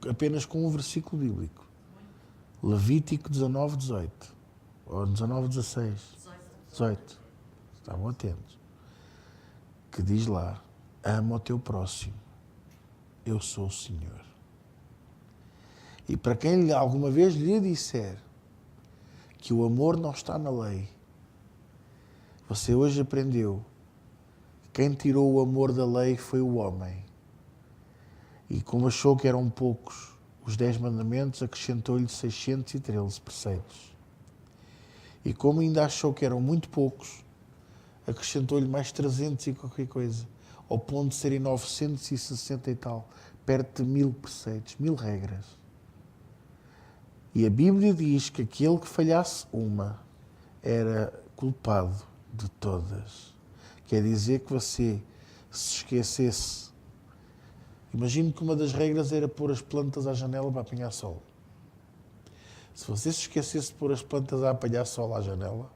Apenas com um versículo bíblico. Levítico 19, 18. Ou 19, 16. 18. Estavam atentos. Que diz lá, ama o teu próximo. Eu sou o Senhor. E para quem alguma vez lhe disser que o amor não está na lei, você hoje aprendeu que quem tirou o amor da lei foi o homem. E como achou que eram poucos os 10 mandamentos, acrescentou-lhe 613 preceitos. E como ainda achou que eram muito poucos, acrescentou-lhe mais 300 e qualquer coisa, ao ponto de serem 960 e tal, perto de 1000 preceitos, 1000 regras. E a Bíblia diz que aquele que falhasse uma era culpado de todas. Quer dizer que você se esquecesse. Imagino que uma das regras era pôr as plantas à janela para apanhar sol. Se você se esquecesse de pôr as plantas a apanhar sol à janela,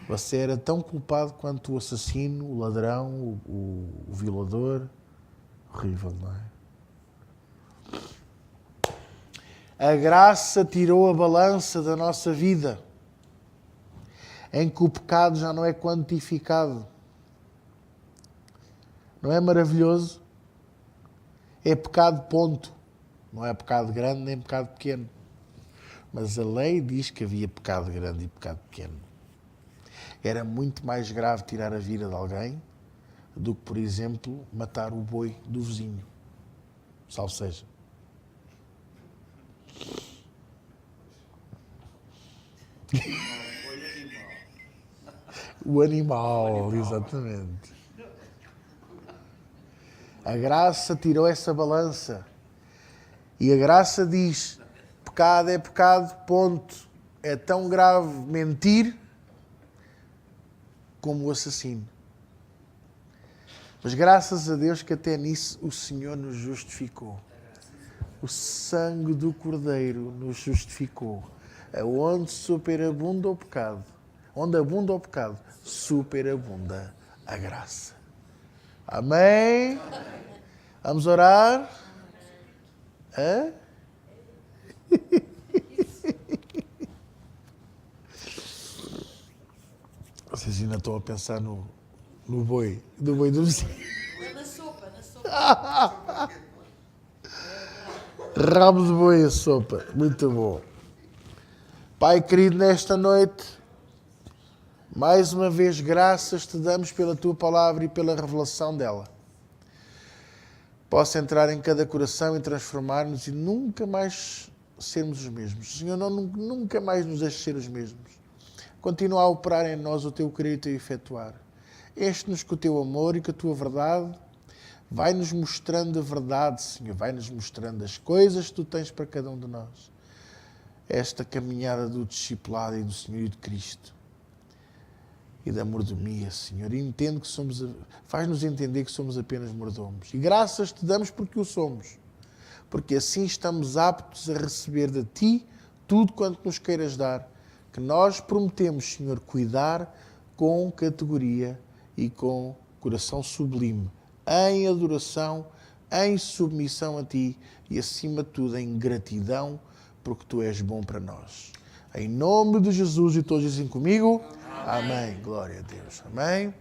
você era tão culpado quanto o assassino, o ladrão, o violador. Horrível, não é? A graça tirou a balança da nossa vida, em que o pecado já não é quantificado. Não é maravilhoso? É pecado, ponto. Não é pecado grande nem pecado pequeno. Mas a lei diz que havia pecado grande e pecado pequeno. Era muito mais grave tirar a vida de alguém do que, por exemplo, matar o boi do vizinho. Salve seja. O animal, exatamente. A graça tirou essa balança. E a graça diz, pecado é pecado, ponto. É tão grave mentir como o assassino. Mas graças a Deus que até nisso o Senhor nos justificou. O sangue do Cordeiro nos justificou. Onde superabunda o pecado, onde abunda o pecado, superabunda a graça. Amém? Vamos orar? Hã? Vocês ainda estão a pensar no boi, do boi do vizinho. Na sopa. Rabo de boi a sopa, muito bom. Pai querido, nesta noite, mais uma vez graças te damos pela tua palavra e pela revelação dela. Possa entrar em cada coração e transformar-nos e nunca mais sermos os mesmos. Senhor, nunca mais nos deixes ser os mesmos. Continua a operar em nós o teu querer e o teu efetuar. Enche-nos com o teu amor e com a tua verdade. Vai-nos mostrando a verdade, Senhor. Vai-nos mostrando as coisas que tu tens para cada um de nós. Esta caminhada do discipulado e do Senhor e de Cristo. E da mordomia, Senhor. E faz-nos entender que somos apenas mordomos. E graças te damos porque o somos. Porque assim estamos aptos a receber de ti tudo quanto nos queiras dar. Que nós prometemos, Senhor, cuidar com categoria e com coração sublime. Em adoração, em submissão a ti e, acima de tudo, em gratidão, porque tu és bom para nós. Em nome de Jesus, e todos dizem comigo, amém. Glória a Deus. Amém.